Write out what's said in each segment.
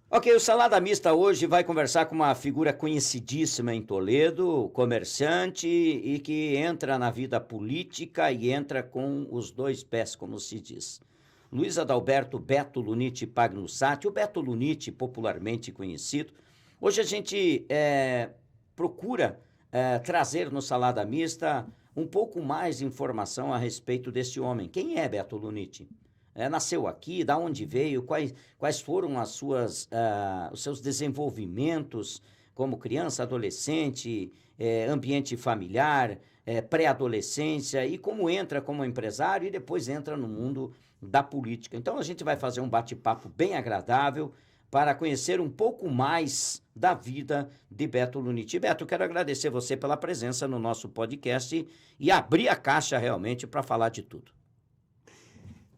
Ok, o Salada Mista hoje vai conversar com uma figura conhecidíssima em Toledo, comerciante e que entra na vida política e entra com os dois pés, como se diz. Luiz Adalberto Beto Luniti Pagnussati, o Beto Luniti, popularmente conhecido. Hoje a gente procura trazer no Salada Mista um pouco mais de informação a respeito desse homem. Quem é Beto Luniti? Nasceu aqui, da onde veio, quais foram os seus desenvolvimentos como criança, adolescente, ambiente familiar, pré-adolescência e como entra como empresário e depois entra no mundo da política. Então a gente vai fazer um bate-papo bem agradável para conhecer um pouco mais da vida de Beto Luniti. Beto, quero agradecer você pela presença no nosso podcast e abrir a caixa realmente para falar de tudo.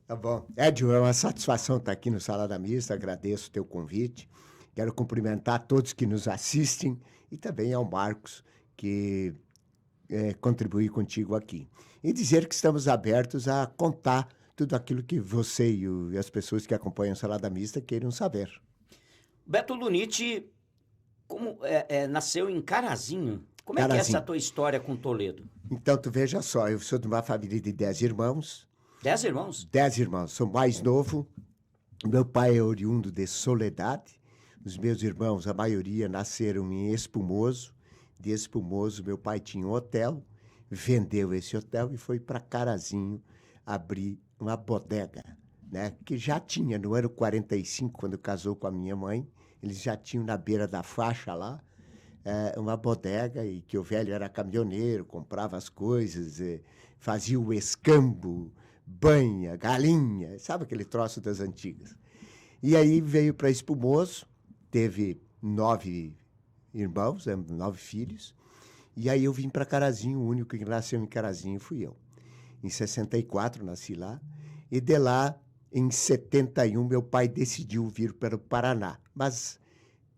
Tá bom. Edil, é uma satisfação estar aqui no Salada Mista, agradeço o teu convite. Quero cumprimentar todos que nos assistem e também ao Marcos, que contribuir contigo aqui. E dizer que estamos abertos a contar tudo aquilo que você e as pessoas que acompanham o Salada Mista queiram saber. Beto Luniti, nasceu em Carazinho. Como é que é essa Carazinho. tua história com Toledo? Então, tu veja só, eu sou de uma família de 10 irmãos. 10 irmãos? 10 irmãos, sou mais novo. Meu pai é oriundo de Soledade. Os meus irmãos, a maioria, nasceram em Espumoso. De Espumoso, meu pai tinha um hotel, vendeu esse hotel e foi para Carazinho abrir uma bodega, né? Que já tinha, no ano 45, quando casou com a minha mãe, eles já tinham na beira da faixa lá, uma bodega, e que o velho era caminhoneiro, comprava as coisas, fazia o escambo, banha, galinha, sabe aquele troço das antigas. E aí veio para Espumoso, teve 9 irmãos, 9 filhos, e aí eu vim para Carazinho, o único que nasceu em Carazinho fui eu. Em 64 nasci lá, e de lá, em 71, meu pai decidiu vir para o Paraná. Mas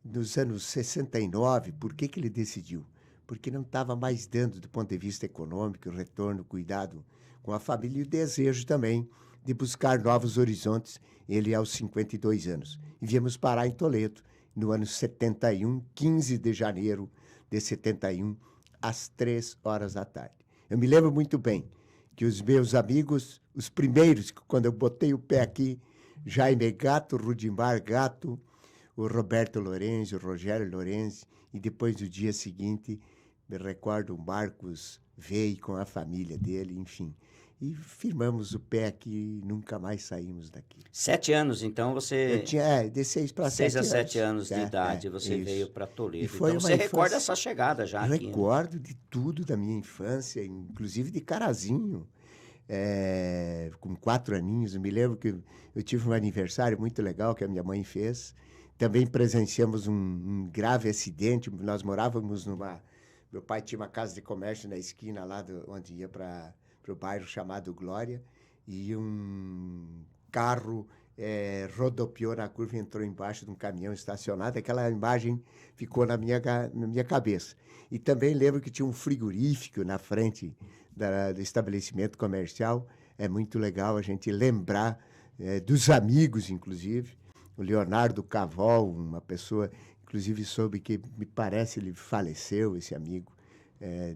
nos anos 69, por que ele decidiu? Porque não estava mais dando, do ponto de vista econômico, retorno, cuidado com a família e o desejo também de buscar novos horizontes, ele aos 52 anos. E viemos parar em Toledo, no ano 71, 15 de janeiro de 71, às 3 horas da tarde. Eu me lembro muito bem que os meus amigos, os primeiros, quando eu botei o pé aqui, Jaime Gato, Rudimar Gato, o Roberto Lorenzi, o Rogério Lorenzi, e depois, no dia seguinte, me recordo, o Marcos veio com a família dele, enfim. E firmamos o pé aqui e nunca mais saímos daqui. 7 anos, então você... Eu tinha, de 6 para 7 6 a anos. 7 anos de idade, você isso. veio para Toledo. E foi Então uma você infância... recorda essa chegada já aqui, né? Recordo de tudo da minha infância, inclusive de Carazinho. Com 4 aninhos, eu me lembro que eu tive um aniversário muito legal que a minha mãe fez. Também presenciamos um grave acidente. Nós morávamos numa... Meu pai tinha uma casa de comércio na esquina lá onde ia para o bairro chamado Glória, e um carro rodopiou na curva e entrou embaixo de um caminhão estacionado. Aquela imagem ficou na minha cabeça. E também lembro que tinha um frigorífico na frente do estabelecimento comercial. É muito legal a gente lembrar dos amigos, inclusive. O Leonardo Cavol, uma pessoa, inclusive soube que, me parece, ele faleceu, esse amigo,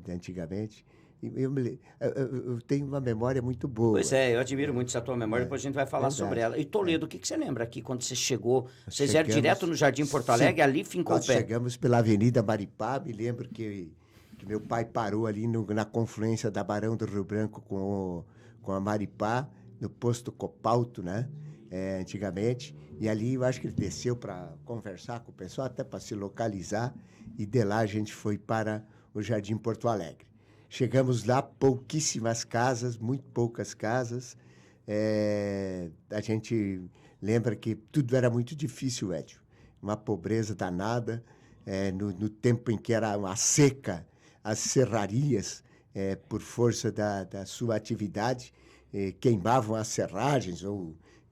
de antigamente. Eu tenho uma memória muito boa. Pois eu admiro muito essa tua memória, depois a gente vai falar sobre ela. E Toledo, o que você lembra aqui quando você chegou? Vocês vieram direto no Jardim Porto Alegre, ali fincou o pé? Nós chegamos pela Avenida Maripá, me lembro que meu pai parou ali na confluência da Barão do Rio Branco com a Maripá, no posto Copalto, né? Antigamente, e ali eu acho que ele desceu para conversar com o pessoal, até para se localizar, e de lá a gente foi para o Jardim Porto Alegre. Chegamos lá, pouquíssimas casas, muito poucas casas. A gente lembra que tudo era muito difícil, Edil. Uma pobreza danada. No tempo em que era uma seca, as serrarias, por força da sua atividade, queimavam as serragens,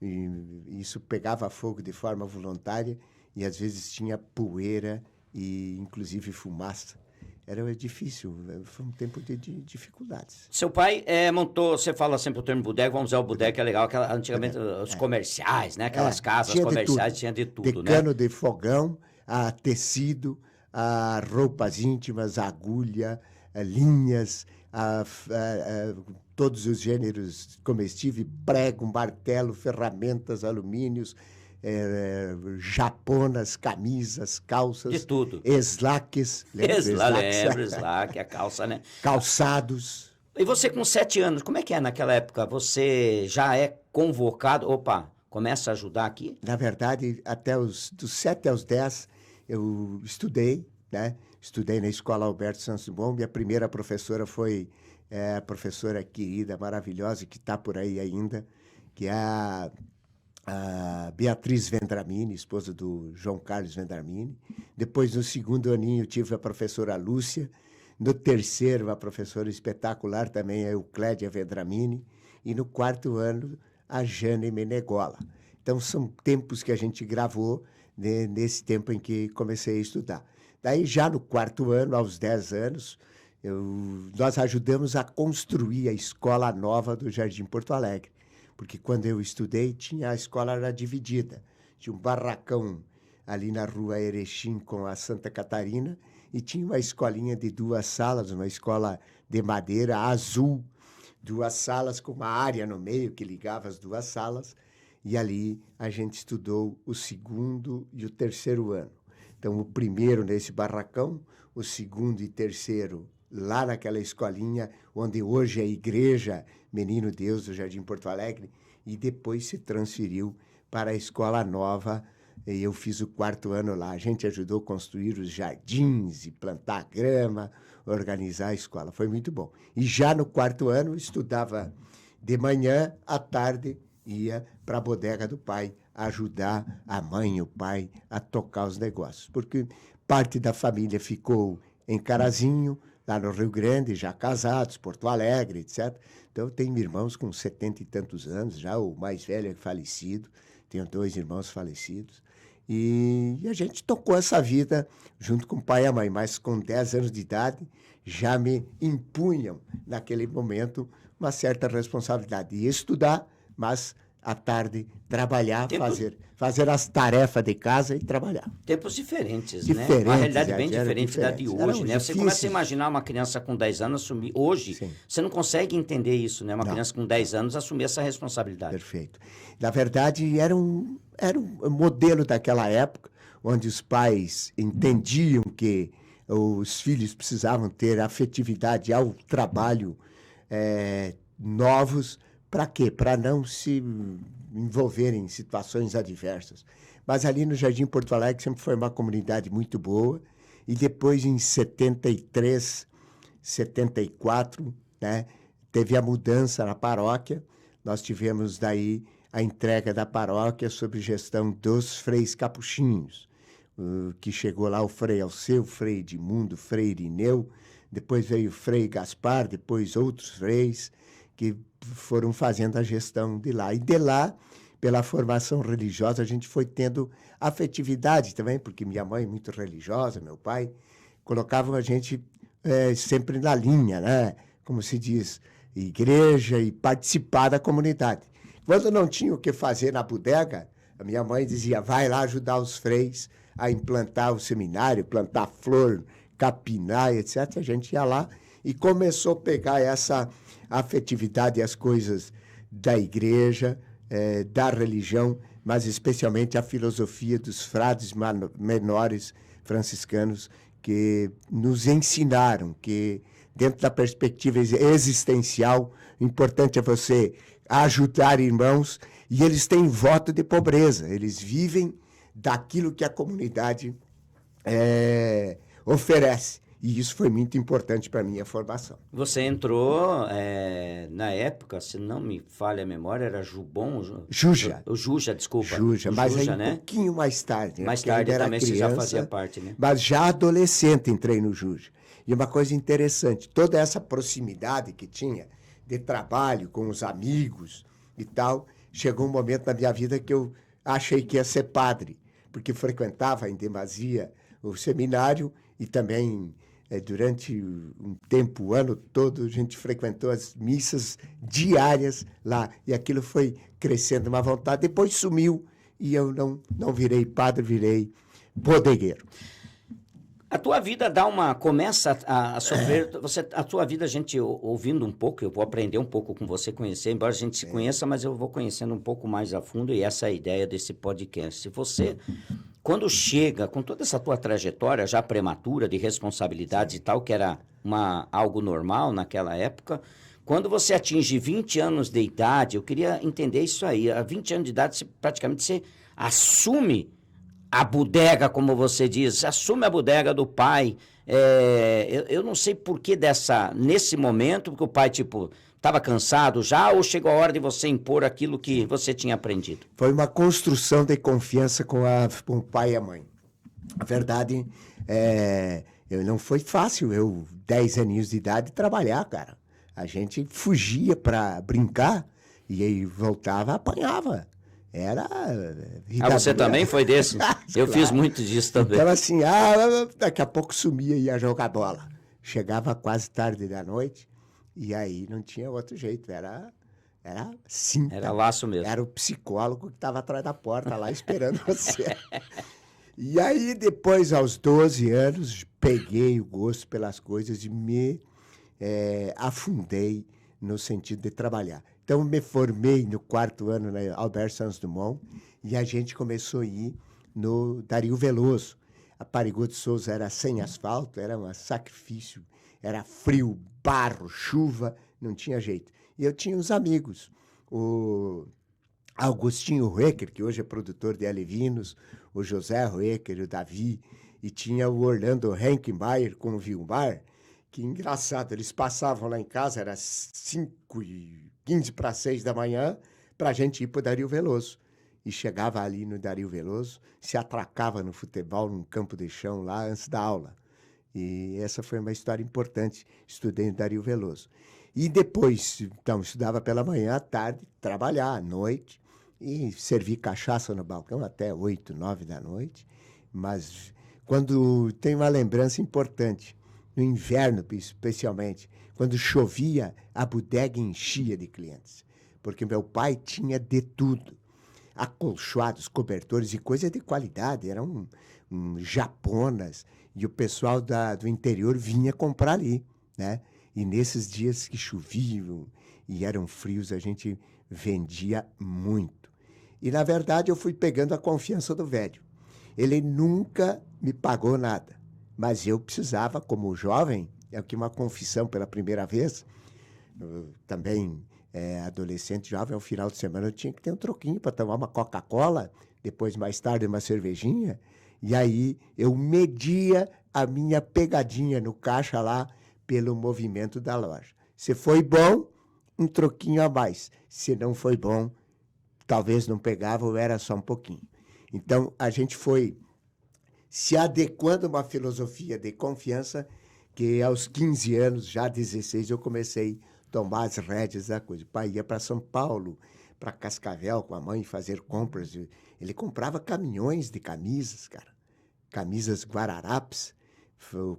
e isso pegava fogo de forma voluntária, e às vezes tinha poeira e inclusive fumaça. Era difícil, foi um tempo de dificuldades. Seu pai montou, você fala sempre o termo bodega, vamos usar o bodega, que é legal, antigamente os comerciais, né? Aquelas casas comerciais tinha de tudo, de cano de fogão, a tecido, a roupas íntimas, agulha, linhas, todos os gêneros comestíveis, prego, martelo, ferramentas, alumínios, japonas, camisas, calças. De tudo. Eslaques. Lembra, eslaque, a calça, né? Calçados. E você com 7 anos, como é que é naquela época? Você já é convocado? Opa, começa a ajudar aqui? Na verdade, dos 7 aos 10, eu estudei, né? Estudei na Escola Alberto Santos Dumont. Minha primeira professora foi a professora querida, maravilhosa, que está por aí ainda, que é a Beatriz Vendramini, esposa do João Carlos Vendramini. Depois, no segundo aninho, tive a professora Lúcia. No terceiro, a professora espetacular também, a Euclédia Vendramini. E no quarto ano, a Jane Menegola. Então, são tempos que a gente gravou, né, nesse tempo em que comecei a estudar. Daí, já no quarto ano, aos 10 anos, nós ajudamos a construir a escola nova do Jardim Porto Alegre. Porque quando eu estudei, a escola era dividida. Tinha um barracão ali na rua Erechim com a Santa Catarina e tinha uma escolinha de 2 salas, uma escola de madeira azul, 2 salas com uma área no meio que ligava as 2 salas. E ali a gente estudou o segundo e o terceiro ano. Então, o primeiro nesse barracão, o segundo e terceiro lá naquela escolinha, onde hoje é a Igreja Menino Deus do Jardim Porto Alegre, e depois se transferiu para a escola nova, e eu fiz o quarto ano lá. A gente ajudou a construir os jardins e plantar grama, organizar a escola. Foi muito bom. E já no quarto ano, estudava de manhã, à tarde, ia para a bodega do pai, ajudar a mãe e o pai a tocar os negócios. Porque parte da família ficou em Carazinho, lá no Rio Grande, já casados, Porto Alegre, etc. Então, eu tenho irmãos com 70 e tantos anos, já o mais velho é falecido, tenho 2 irmãos falecidos. E a gente tocou essa vida junto com o pai e a mãe, mas com 10 anos de idade já me impunham, naquele momento, uma certa responsabilidade de estudar, mas à tarde trabalhar, fazer as tarefas de casa e trabalhar. Tempos diferentes, né? Uma realidade bem diferente da de hoje, né? Você começa a imaginar uma criança com 10 anos assumir... Hoje, sim, você não consegue entender isso, né? Uma criança com 10 anos assumir essa responsabilidade. Perfeito. Na verdade, era um modelo daquela época, onde os pais entendiam que os filhos precisavam ter afetividade ao trabalho, novos. Para quê? Para não se envolverem em situações adversas. Mas ali no Jardim Porto Alegre sempre foi uma comunidade muito boa. E depois, em 73, 74, né, teve a mudança na paróquia. Nós tivemos daí a entrega da paróquia sob gestão dos freis capuchinhos, que chegou lá o frei Alceu, frei Edmundo, frei Irineu, depois veio o frei Gaspar, depois outros freis, que foram fazendo a gestão de lá. E de lá, pela formação religiosa, a gente foi tendo afetividade também, porque minha mãe, muito religiosa, meu pai, colocavam a gente sempre na linha, né? Como se diz, igreja e participar da comunidade. Quando não tinha o que fazer na bodega, a minha mãe dizia, vai lá ajudar os freis a implantar o seminário, plantar flor, capinar, etc. A gente ia lá e começou a pegar essa afetividade e as coisas da igreja, da religião, mas especialmente a filosofia dos frades menores franciscanos, que nos ensinaram que, dentro da perspectiva existencial, o importante é você ajudar irmãos, e eles têm voto de pobreza, eles vivem daquilo que a comunidade oferece. E isso foi muito importante para a minha formação. Você entrou, na época, se não me falha a memória, era Jubom? Juja. O Juja, desculpa. Juja, mas Juja, aí, né? Um pouquinho mais tarde. Mais tarde também criança, você já fazia parte, né? Mas já adolescente entrei no Juja. E uma coisa interessante, toda essa proximidade que tinha de trabalho com os amigos e tal, chegou um momento na minha vida que eu achei que ia ser padre, porque frequentava em demasia o seminário e também durante um tempo, o ano todo, a gente frequentou as missas diárias lá. E aquilo foi crescendo uma vontade. Depois sumiu e eu não virei padre, virei bodegueiro. A tua vida começa a sofrer, a tua vida, a gente ouvindo um pouco, eu vou aprender um pouco com você, conhecer, embora a gente se conheça, mas eu vou conhecendo um pouco mais a fundo, e essa é a ideia desse podcast. Se você, quando chega, com toda essa tua trajetória já prematura, de responsabilidades e tal, que era algo normal naquela época, quando você atinge 20 anos de idade, eu queria entender isso aí, a 20 anos de idade, praticamente você assume a bodega, como você diz, assume a bodega do pai. Eu não sei por que nesse momento, porque o pai, estava cansado já, ou chegou a hora de você impor aquilo que você tinha aprendido? Foi uma construção de confiança com o pai e a mãe. A verdade, não foi fácil, 10 aninhos de idade, trabalhar, cara. A gente fugia para brincar e aí voltava, apanhava. Era... você também foi desse? Eu fiz muito disso também. Então, assim, daqui a pouco sumia e ia jogar bola. Chegava quase tarde da noite e aí não tinha outro jeito. Era cinta. Era laço mesmo. Era o psicólogo que estava atrás da porta lá esperando você. E aí, depois, aos 12 anos, peguei o gosto pelas coisas e me afundei no sentido de trabalhar. Então, me formei no 4º ano na Albert Santos Dumont e a gente começou a ir no Dario Veloso. A Parigot de Souza era sem asfalto, era um sacrifício, era frio, barro, chuva, não tinha jeito. E eu tinha uns amigos, o Augustinho Ruecker, que hoje é produtor de Alevinos, o José Ruecker, o Davi, e tinha o Orlando Henkenmeier com o Vilmar, que engraçado, eles passavam lá em casa, era 5h15 para 6 da manhã, para a gente ir para o Dario Veloso. E chegava ali no Dario Veloso, se atracava no futebol, num campo de chão lá, antes da aula. E essa foi uma história importante, estudei no Dario Veloso. E depois, então, estudava pela manhã, à tarde, trabalhar à noite, e servir cachaça no balcão até 8, 9 da noite. Mas quando tem uma lembrança importante, no inverno, especialmente, quando chovia, a bodega enchia de clientes. Porque meu pai tinha de tudo. Acolchoados, cobertores e coisa de qualidade. Eram japonas. E o pessoal do interior vinha comprar ali, né? E nesses dias que choviam e eram frios, a gente vendia muito. E, na verdade, eu fui pegando a confiança do velho. Ele nunca me pagou nada. Mas eu precisava, como jovem, aqui uma confissão pela primeira vez, também adolescente, jovem, ao final de semana eu tinha que ter um troquinho para tomar uma Coca-Cola, depois, mais tarde, uma cervejinha, e aí eu media a minha pegadinha no caixa lá pelo movimento da loja. Se foi bom, um troquinho a mais. Se não foi bom, talvez não pegava ou era só um pouquinho. Então, a gente foi se adequando a uma filosofia de confiança que aos 15 anos, já 16, eu comecei a tomar as rédeas da coisa. O pai ia para São Paulo, para Cascavel com a mãe fazer compras. Ele comprava caminhões de camisas, cara. Camisas Guararapes.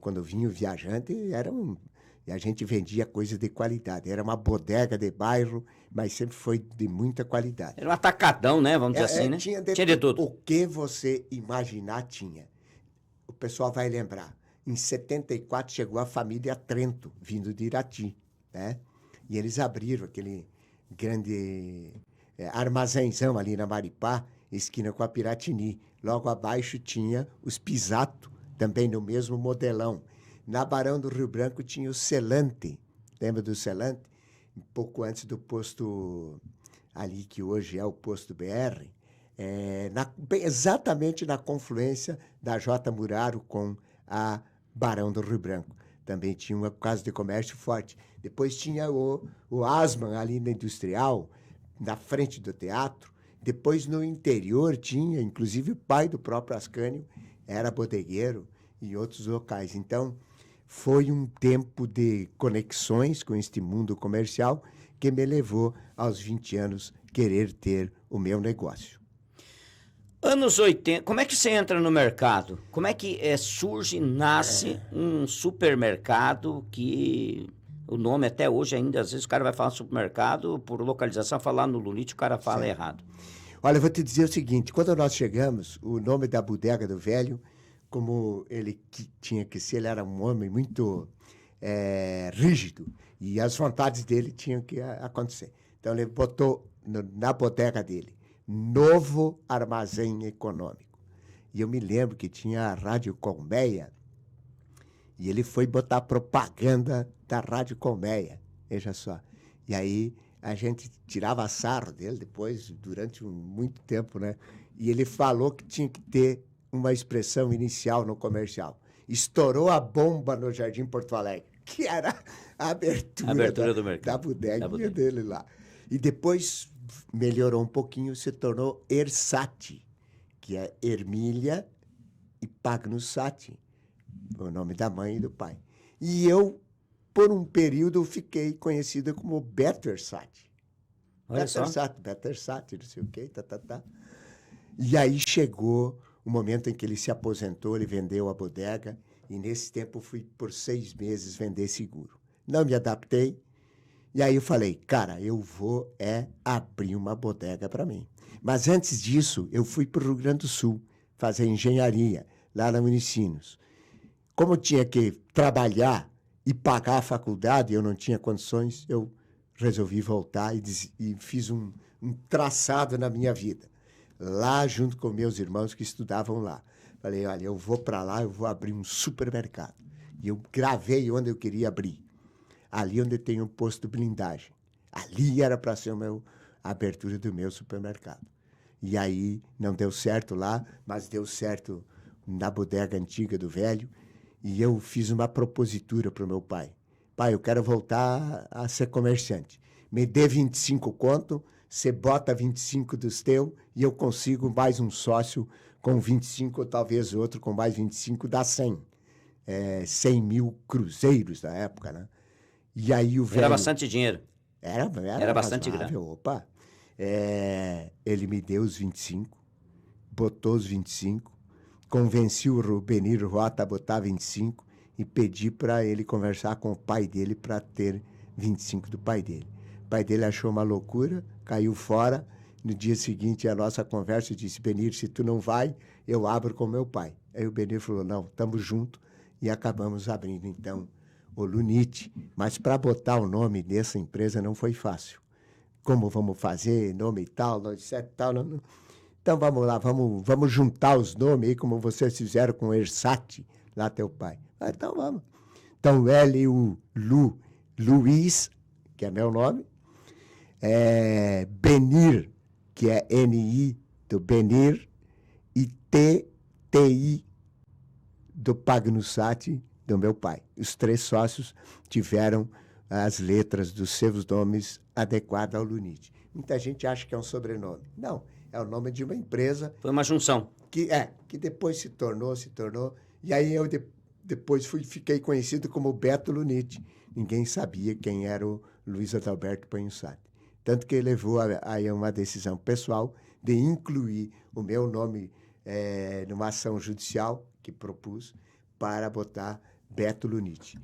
Quando vinha o viajante, e a gente vendia coisa de qualidade. Era uma bodega de bairro, mas sempre foi de muita qualidade. Era um atacadão, né? Vamos dizer assim, né? Tinha de tudo. O que você imaginar tinha. O pessoal vai lembrar. Em 74 chegou a família Trento, vindo de Irati, né? E eles abriram aquele grande armazénzão ali na Maripá, esquina com a Piratini. Logo abaixo tinha os Pisato, também no mesmo modelão. Na Barão do Rio Branco tinha o Celante. Lembra do Celante? Um pouco antes do posto ali, que hoje é o posto BR, exatamente na confluência da J. Muraro com a Barão do Rio Branco. Também tinha uma casa de comércio forte. Depois tinha o Asman ali na Industrial, na frente do teatro. Depois, no interior, tinha, inclusive, o pai do próprio Ascânio era bodegueiro em outros locais. Então, foi um tempo de conexões com este mundo comercial que me levou, aos 20 anos, querer ter o meu negócio. Anos 80, como é que você entra no mercado? Como é que surge, nasce um supermercado que o nome até hoje ainda, às vezes o cara vai falar supermercado, por localização, falar no Lunite, o cara fala Certo. errado. Olha, eu vou te dizer o seguinte: quando nós chegamos, o nome da bodega do velho, como ele tinha que ser, ele era um homem muito rígido e as vontades dele tinham que acontecer. Então ele botou na bodega dele, Novo Armazém Econômico. E eu me lembro que tinha a Rádio Colmeia e ele foi botar propaganda da Rádio Colmeia, veja só. E aí a gente tirava sarro dele depois, durante muito tempo, né? E ele falou que tinha que ter uma expressão inicial no comercial. Estourou a bomba no Jardim Porto Alegre, que era a abertura do mercado. da bodeguinha dele lá. E depois melhorou um pouquinho, se tornou Ersati, que é Ermília e Pagnussati, o nome da mãe e do pai. E eu, por um período, fiquei conhecida como Bettersati. Olha só. Bettersati, não sei o quê, tá. E aí chegou o momento em que ele se aposentou, ele vendeu a bodega, e nesse tempo eu fui por 6 meses vender seguro. Não me adaptei, e aí eu falei, cara, eu vou abrir uma bodega para mim. Mas antes disso, eu fui para o Rio Grande do Sul fazer engenharia, lá na Unicinos. Como eu tinha que trabalhar e pagar a faculdade, eu não tinha condições, eu resolvi voltar e fiz um traçado na minha vida. Lá, junto com meus irmãos que estudavam lá. Falei, olha, eu vou para lá, eu vou abrir um supermercado. E eu gravei onde eu queria abrir. Ali onde tem um posto de blindagem. Ali era para ser a abertura do meu supermercado. E aí não deu certo lá, mas deu certo na bodega antiga do velho. E eu fiz uma propositura para o meu pai. Pai, eu quero voltar a ser comerciante. Me dê 25 conto, você bota 25 dos teus e eu consigo mais um sócio com 25, ou talvez outro com mais 25, dá 100. 100 mil cruzeiros na época, né? E aí o velho... Era bastante dinheiro. Era bastante grana. Opa. Ele me deu os 25, botou os 25, convenci o Rubenir Rota a botar 25 e pedi para ele conversar com o pai dele para ter 25 do pai dele. O pai dele achou uma loucura, caiu fora. No dia seguinte, a nossa conversa, eu disse, Benir, se tu não vai, eu abro com meu pai. Aí o Benir falou, não, estamos juntos. E acabamos abrindo, então, o Lunite. Mas para botar o nome dessa empresa não foi fácil. Como vamos fazer, nome e tal, nome certo e tal, não. Então vamos lá, vamos juntar os nomes aí, como vocês fizeram com o Ersati, lá teu pai. Então vamos. Então Luiz, que é meu nome, Benir, que é N-I do Benir, e T-I do Pagnussati, do meu pai. Os 3 sócios tiveram as letras dos seus nomes adequadas ao Lunite. Muita gente acha que é um sobrenome. Não, é o nome de uma empresa. Foi uma junção. Que depois se tornou. E aí eu depois fiquei conhecido como Beto Lunite. Ninguém sabia quem era o Luiz Adalberto Pagnussati. Tanto que ele levou a uma decisão pessoal de incluir o meu nome numa ação judicial que propus para botar Beto Lunite.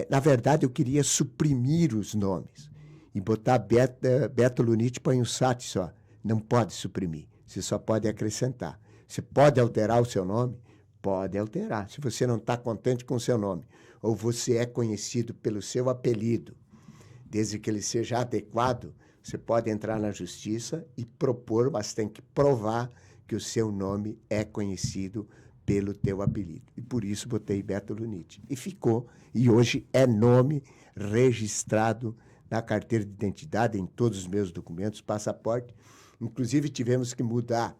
Na verdade, eu queria suprimir os nomes e botar Beto Lunite Pagnussati só. Não pode suprimir, você só pode acrescentar. Você pode alterar o seu nome? Pode alterar. Se você não está contente com o seu nome, ou você é conhecido pelo seu apelido, desde que ele seja adequado, você pode entrar na justiça e propor, mas tem que provar que o seu nome é conhecido pelo teu apelido. E por isso botei Beto Lunite. E ficou. E hoje é nome registrado na carteira de identidade, em todos os meus documentos, passaporte. Inclusive tivemos que mudar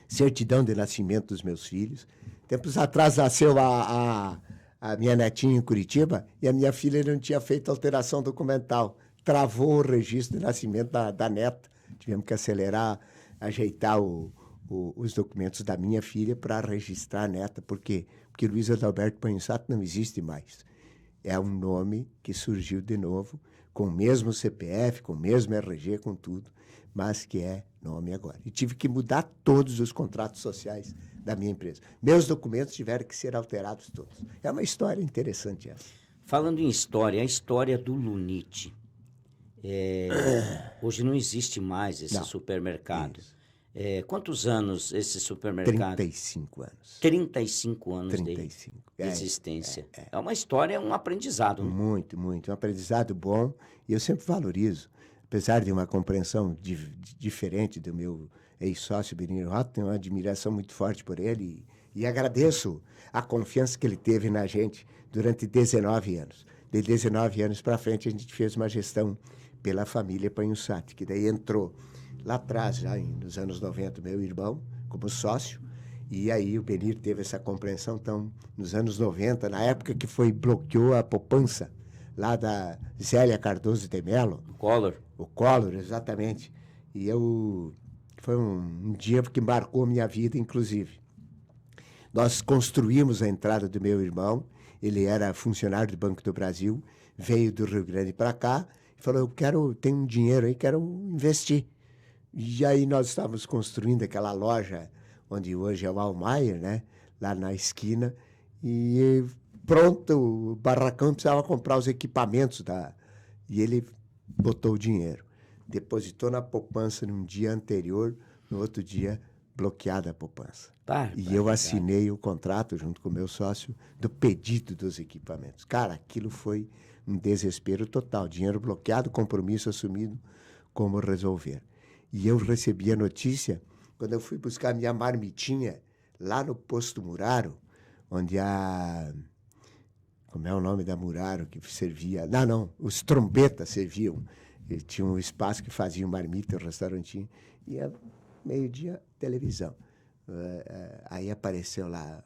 certidão de nascimento dos meus filhos. Tempos atrás nasceu a minha netinha em Curitiba e a minha filha não tinha feito alteração documental. Travou o registro de nascimento da neta. Tivemos que acelerar, ajeitar os documentos da minha filha para registrar a neta. Por quê? Porque Luiz Adalberto Pagnussati não existe mais. É um nome que surgiu de novo, com o mesmo CPF, com o mesmo RG, com tudo, mas que é nome agora. E tive que mudar todos os contratos sociais da minha empresa. Meus documentos tiveram que ser alterados todos. É uma história interessante essa. Falando em história, a história do Lunite. Hoje não existe mais esse Não, supermercado. isso. Quantos anos esse supermercado? 35 anos. 35 anos 35. de existência. É uma história, um aprendizado. Né? Muito, muito. Um aprendizado bom e eu sempre valorizo. Apesar de uma compreensão diferente do meu ex-sócio Benino Rota, tenho uma admiração muito forte por ele e agradeço a confiança que ele teve na gente durante 19 anos. De 19 anos para frente, a gente fez uma gestão pela família Panhussati, que daí entrou lá atrás, já nos anos 90, meu irmão, como sócio, e aí o Benir teve essa compreensão. Então, nos anos 90, na época que bloqueou a poupança, lá da Zélia Cardoso de Mello. Collor. O Collor, exatamente. E foi um dia que marcou a minha vida, inclusive. Nós construímos a entrada do meu irmão, ele era funcionário do Banco do Brasil, veio do Rio Grande para cá, e falou, tenho um dinheiro aí, quero investir. E aí nós estávamos construindo aquela loja, onde hoje é o Almayer, né? Lá na esquina, e pronto, o barracão precisava comprar os equipamentos e ele botou o dinheiro. Depositou na poupança num dia anterior, no outro dia, bloqueada a poupança. E eu assinei o contrato, junto com o meu sócio, do pedido dos equipamentos. Cara, aquilo foi um desespero total. Dinheiro bloqueado, compromisso assumido, como resolver. E eu recebi a notícia, quando eu fui buscar minha marmitinha, lá no posto Muraro, onde como é o nome da Muraro que servia? Não, os trombetas serviam. E tinha um espaço que fazia marmita, um restaurantinho. E meio-dia, televisão. Aí apareceu lá...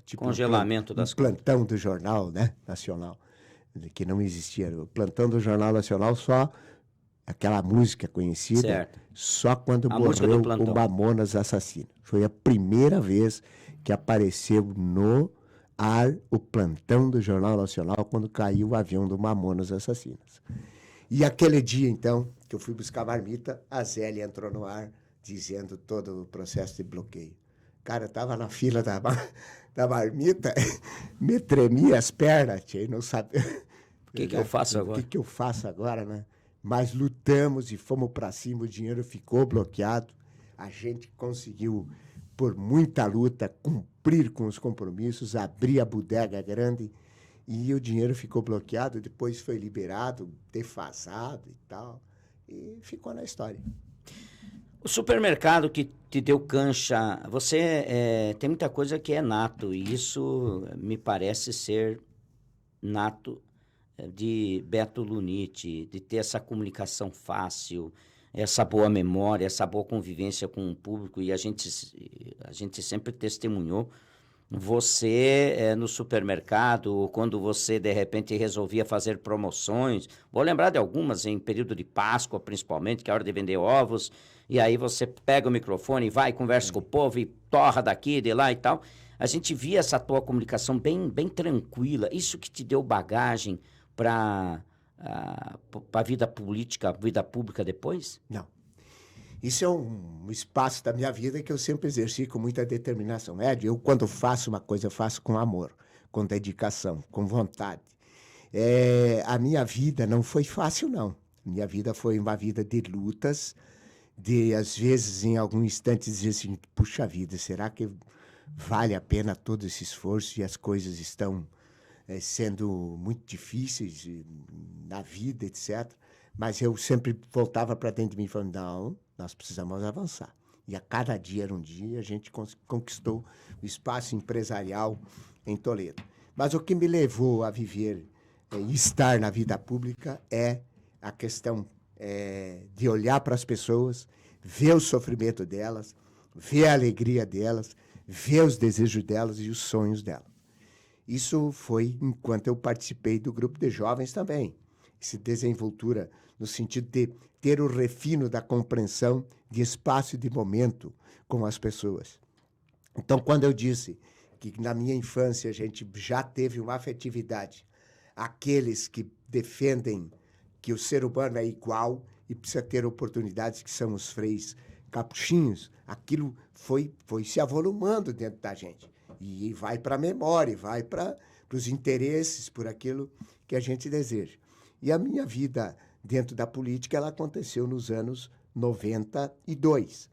tipo congelamento das coisas. Plantão do Jornal, né, Nacional, que não existia. O plantão do Jornal Nacional, só aquela música conhecida, certo. Só quando morreu o Mamonas Assassino. Foi a primeira vez que apareceu no ar o plantão do Jornal Nacional, quando caiu o avião do Mamonas Assassinas. E aquele dia, então, que eu fui buscar a marmita, a Zélia entrou no ar, dizendo todo o processo de bloqueio. Cara, eu estava na fila da marmita, me tremia as pernas, tia, não sabia. O que eu faço agora? O que eu faço agora, né? Mas lutamos e fomos para cima, o dinheiro ficou bloqueado. A gente conseguiu, por muita luta, cumprir com os compromissos, abrir a bodega grande e o dinheiro ficou bloqueado. Depois foi liberado, defasado e tal, e ficou na história. O supermercado que te deu cancha, você tem muita coisa que é nato, e isso me parece ser nato de Beto Lunite, de ter essa comunicação fácil, essa boa memória, essa boa convivência com o público, e a gente sempre testemunhou você no supermercado, quando você de repente resolvia fazer promoções. Vou lembrar de algumas em período de Páscoa, principalmente, que é a hora de vender ovos, e aí você pega o microfone e vai, conversa com o povo e torra daqui, de lá e tal. A gente via essa tua comunicação bem, bem tranquila. Isso que te deu bagagem para a vida política, vida pública depois? Não. Isso é um espaço da minha vida que eu sempre exerci com muita determinação. Eu, quando faço uma coisa, eu faço com amor, com dedicação, com vontade. A minha vida não foi fácil, não. Minha vida foi uma vida de lutas, às vezes, em algum instante, dizer assim, puxa vida, será que vale a pena todo esse esforço e as coisas estão sendo muito difíceis na vida, etc. Mas eu sempre voltava para dentro de mim e falava, não, nós precisamos avançar. E a cada dia era um dia, a gente conquistou o espaço empresarial em Toledo. Mas o que me levou a viver e estar na vida pública é a questão de olhar para as pessoas, ver o sofrimento delas, ver a alegria delas, ver os desejos delas e os sonhos delas. Isso foi enquanto eu participei do grupo de jovens também. Essa desenvoltura no sentido de ter o refino da compreensão de espaço e de momento com as pessoas. Então, quando eu disse que na minha infância a gente já teve uma afetividade, aqueles que defendem que o ser humano é igual e precisa ter oportunidades, que são os freis capuchinhos, aquilo foi se avolumando dentro da gente. E vai para a memória, vai para os interesses, por aquilo que a gente deseja. E a minha vida dentro da política, ela aconteceu nos anos 92,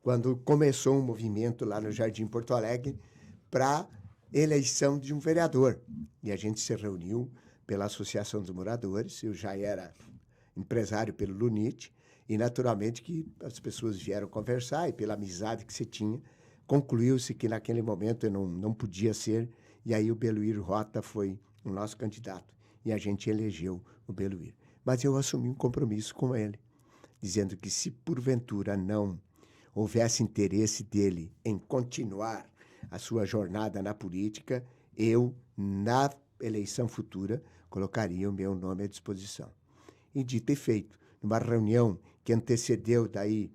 quando começou um movimento lá no Jardim Porto Alegre para eleição de um vereador. E a gente se reuniu pela Associação dos Moradores, eu já era empresário pelo Lunite, e naturalmente que as pessoas vieram conversar, e pela amizade que se tinha, concluiu-se que naquele momento eu não podia ser, e aí o Beluir Rota foi o nosso candidato, e a gente elegeu o Beluir. Mas eu assumi um compromisso com ele, dizendo que se porventura não houvesse interesse dele em continuar a sua jornada na política, eu, na eleição futura, colocaria o meu nome à disposição. E dito e feito, numa reunião que antecedeu daí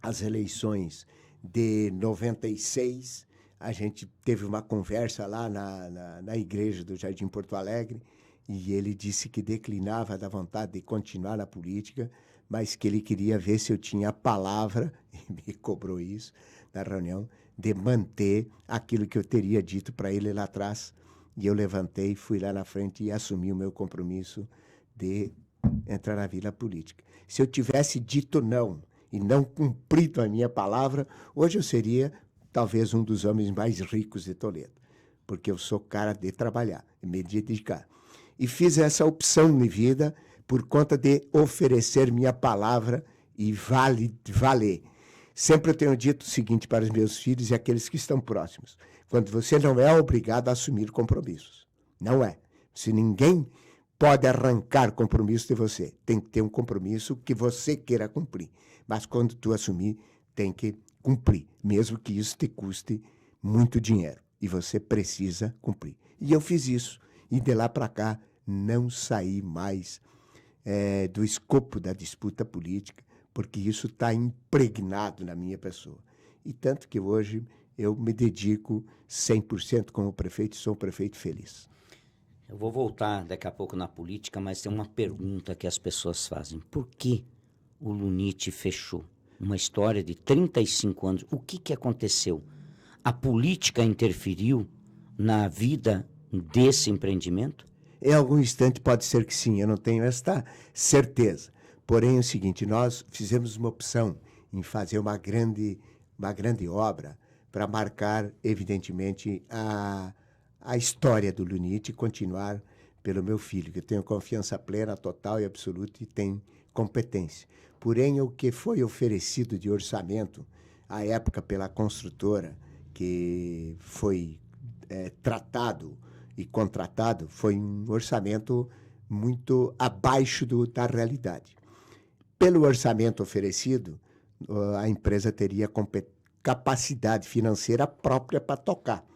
as eleições de 96, a gente teve uma conversa lá na igreja do Jardim Porto Alegre, e ele disse que declinava da vontade de continuar na política, mas que ele queria ver se eu tinha a palavra, e me cobrou isso na reunião, de manter aquilo que eu teria dito para ele lá atrás. E eu levantei, fui lá na frente e assumi o meu compromisso de entrar na vida política. Se eu tivesse dito não e não cumprido a minha palavra, hoje eu seria talvez um dos homens mais ricos de Toledo, porque eu sou cara de trabalhar, de me dedicar. E fiz essa opção de vida por conta de oferecer minha palavra e valer. Sempre eu tenho dito o seguinte para os meus filhos e aqueles que estão próximos: quando você não é obrigado a assumir compromissos. Não é. Se ninguém pode arrancar compromisso de você, tem que ter um compromisso que você queira cumprir. Mas quando tu assumir, tem que cumprir, mesmo que isso te custe muito dinheiro. E você precisa cumprir. E eu fiz isso. E de lá para cá, não saí mais do escopo da disputa política, porque isso está impregnado na minha pessoa. E tanto que hoje eu me dedico 100% como prefeito e sou um prefeito feliz. Eu vou voltar daqui a pouco na política, mas tem uma pergunta que as pessoas fazem. Por que o Lunite fechou? Uma história de 35 anos. O que aconteceu? A política interferiu na vida desse empreendimento? Em algum instante pode ser que sim, eu não tenho esta certeza. Porém é o seguinte, nós fizemos uma opção em fazer uma grande obra para marcar, evidentemente, a história do Lunite e continuar pelo meu filho, que eu tenho confiança plena, total e absoluta e tem competência. Porém, o que foi oferecido de orçamento, à época pela construtora, que foi tratado e contratado, foi um orçamento muito abaixo da realidade. Pelo orçamento oferecido, a empresa teria capacidade financeira própria para tocar.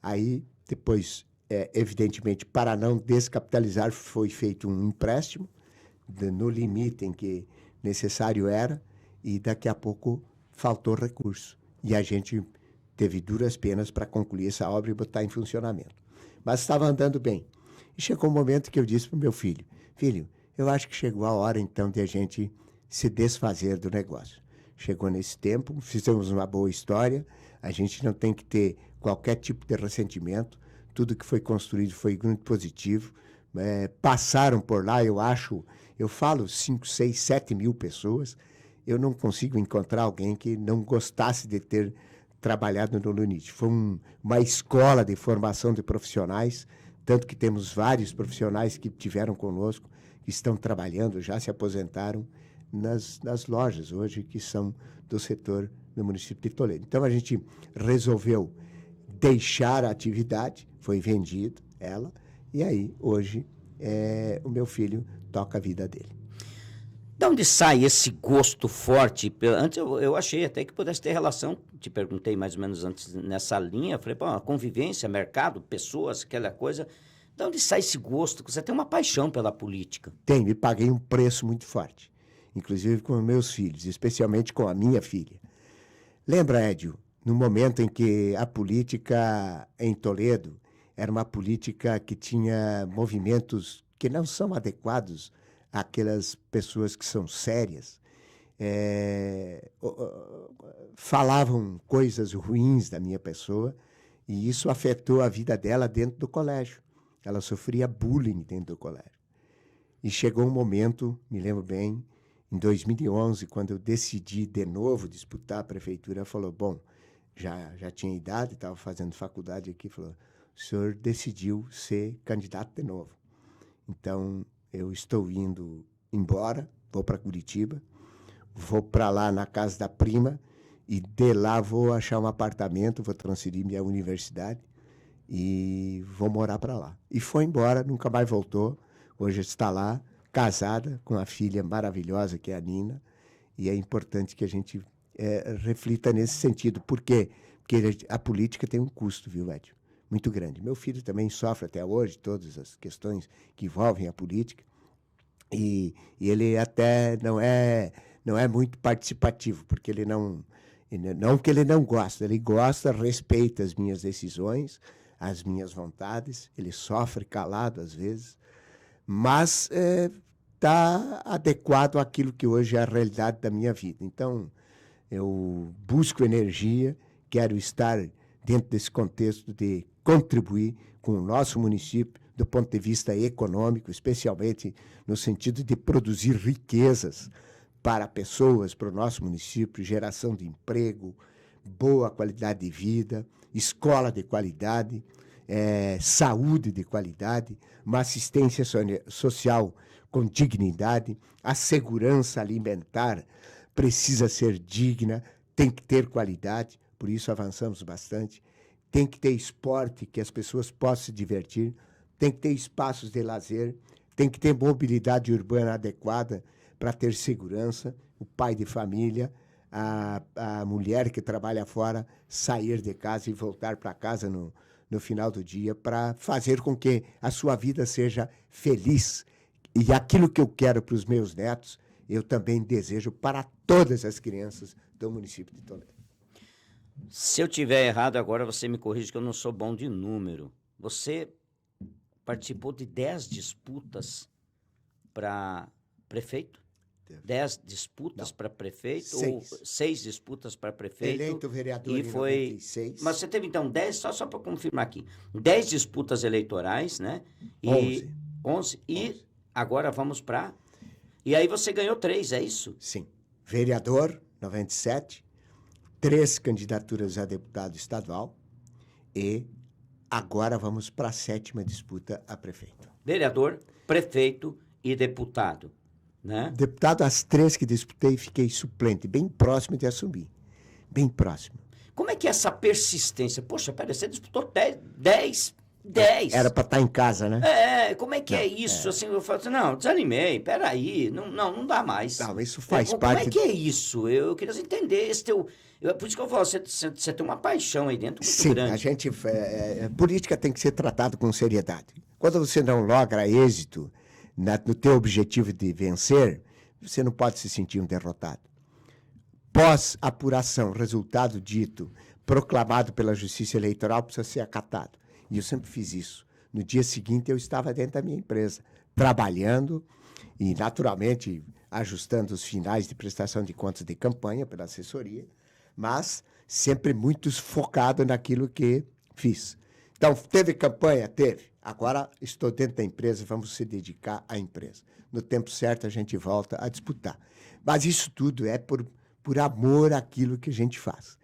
Aí, depois, evidentemente, para não descapitalizar, foi feito um empréstimo no limite em que necessário era, e daqui a pouco faltou recurso. E a gente teve duras penas para concluir essa obra e botar em funcionamento. Mas estava andando bem. E chegou um momento que eu disse para o meu filho: filho, eu acho que chegou a hora então de a gente se desfazer do negócio. Chegou nesse tempo, fizemos uma boa história, a gente não tem que ter qualquer tipo de ressentimento, tudo que foi construído foi muito positivo. Passaram por lá, eu falo 5, 6, 7 mil pessoas, eu não consigo encontrar alguém que não gostasse de ter trabalhado no Lunite. Foi uma escola de formação de profissionais, tanto que temos vários profissionais que tiveram conosco, que estão trabalhando, já se aposentaram nas lojas hoje, que são do setor do município de Toledo. Então, a gente resolveu deixar a atividade, foi vendido ela, e aí, hoje, o meu filho toca a vida dele. De onde sai esse gosto forte? Antes eu achei até que pudesse ter relação, te perguntei mais ou menos antes nessa linha, falei, pô, convivência, mercado, pessoas, aquela coisa. De onde sai esse gosto? Você tem uma paixão pela política. Tenho, e paguei um preço muito forte, inclusive com meus filhos, especialmente com a minha filha. Lembra, Edio, no momento em que a política em Toledo era uma política que tinha movimentos que não são adequados àquelas pessoas que são sérias. falavam coisas ruins da minha pessoa, e isso afetou a vida dela dentro do colégio. Ela sofria bullying dentro do colégio. E chegou um momento, me lembro bem, em 2011, quando eu decidi de novo disputar a prefeitura, ela falou, bom, já tinha idade, estava fazendo faculdade aqui, falou, o senhor decidiu ser candidato de novo. Então, eu estou indo embora, vou para Curitiba, vou para lá na casa da prima, e de lá vou achar um apartamento, vou transferir minha universidade e vou morar para lá. E foi embora, nunca mais voltou. Hoje está lá, casada, com uma filha maravilhosa, que é a Nina. E é importante que a gente reflita nesse sentido. Por quê? Porque a política tem um custo, viu, Edson? Muito grande. Meu filho também sofre até hoje todas as questões que envolvem a política. E ele até não é muito participativo, porque ele não que ele não gosta, ele gosta, respeita as minhas decisões, as minhas vontades, ele sofre calado às vezes, mas está adequado àquilo que hoje é a realidade da minha vida. Então, eu busco energia, quero estar dentro desse contexto de contribuir com o nosso município do ponto de vista econômico, especialmente no sentido de produzir riquezas para pessoas, para o nosso município, geração de emprego, boa qualidade de vida, escola de qualidade, saúde de qualidade, uma assistência social com dignidade, a segurança alimentar precisa ser digna, tem que ter qualidade, por isso avançamos bastante, tem que ter esporte que as pessoas possam se divertir, tem que ter espaços de lazer, tem que ter mobilidade urbana adequada para ter segurança, o pai de família, a mulher que trabalha fora, sair de casa e voltar para casa no final do dia para fazer com que a sua vida seja feliz. E aquilo que eu quero para os meus netos, eu também desejo para todas as crianças do município de Toledo. Se eu tiver errado agora, você me corrige que eu não sou bom de número. Você participou de 10 disputas para prefeito? 10 disputas para prefeito? 6. Ou 6 disputas para prefeito? Eleito vereador e em foi 96. Mas você teve, então, 10, só para confirmar aqui, 10 disputas eleitorais, né? E 11. E agora vamos para... E aí você ganhou 3, é isso? Sim. Vereador, 97, 3 candidaturas a deputado estadual e agora vamos para a 7ª disputa a prefeito. Vereador, prefeito e deputado, né? Deputado, as 3 que disputei, fiquei suplente, bem próximo de assumir. Bem próximo. Como é que é essa persistência? Poxa, pera, você disputou 10. Era para estar em casa, né? Como é que é isso? Assim, eu falo assim, não, desanimei, peraí, não dá mais. Não, isso faz Como parte... é que é isso? Eu queria entender esse teu... por isso que eu falo, você tem uma paixão aí dentro muito Sim, grande. a gente... política tem que ser tratada com seriedade. Quando você não logra êxito no teu objetivo de vencer, você não pode se sentir um derrotado. Pós-apuração, resultado dito, proclamado pela Justiça Eleitoral, precisa ser acatado. E eu sempre fiz isso. No dia seguinte, eu estava dentro da minha empresa, trabalhando e, naturalmente, ajustando os finais de prestação de contas de campanha pela assessoria, mas sempre muito focado naquilo que fiz. Então, teve campanha? Teve. Agora estou dentro da empresa, vamos se dedicar à empresa. No tempo certo, a gente volta a disputar. Mas isso tudo é por amor àquilo que a gente faz.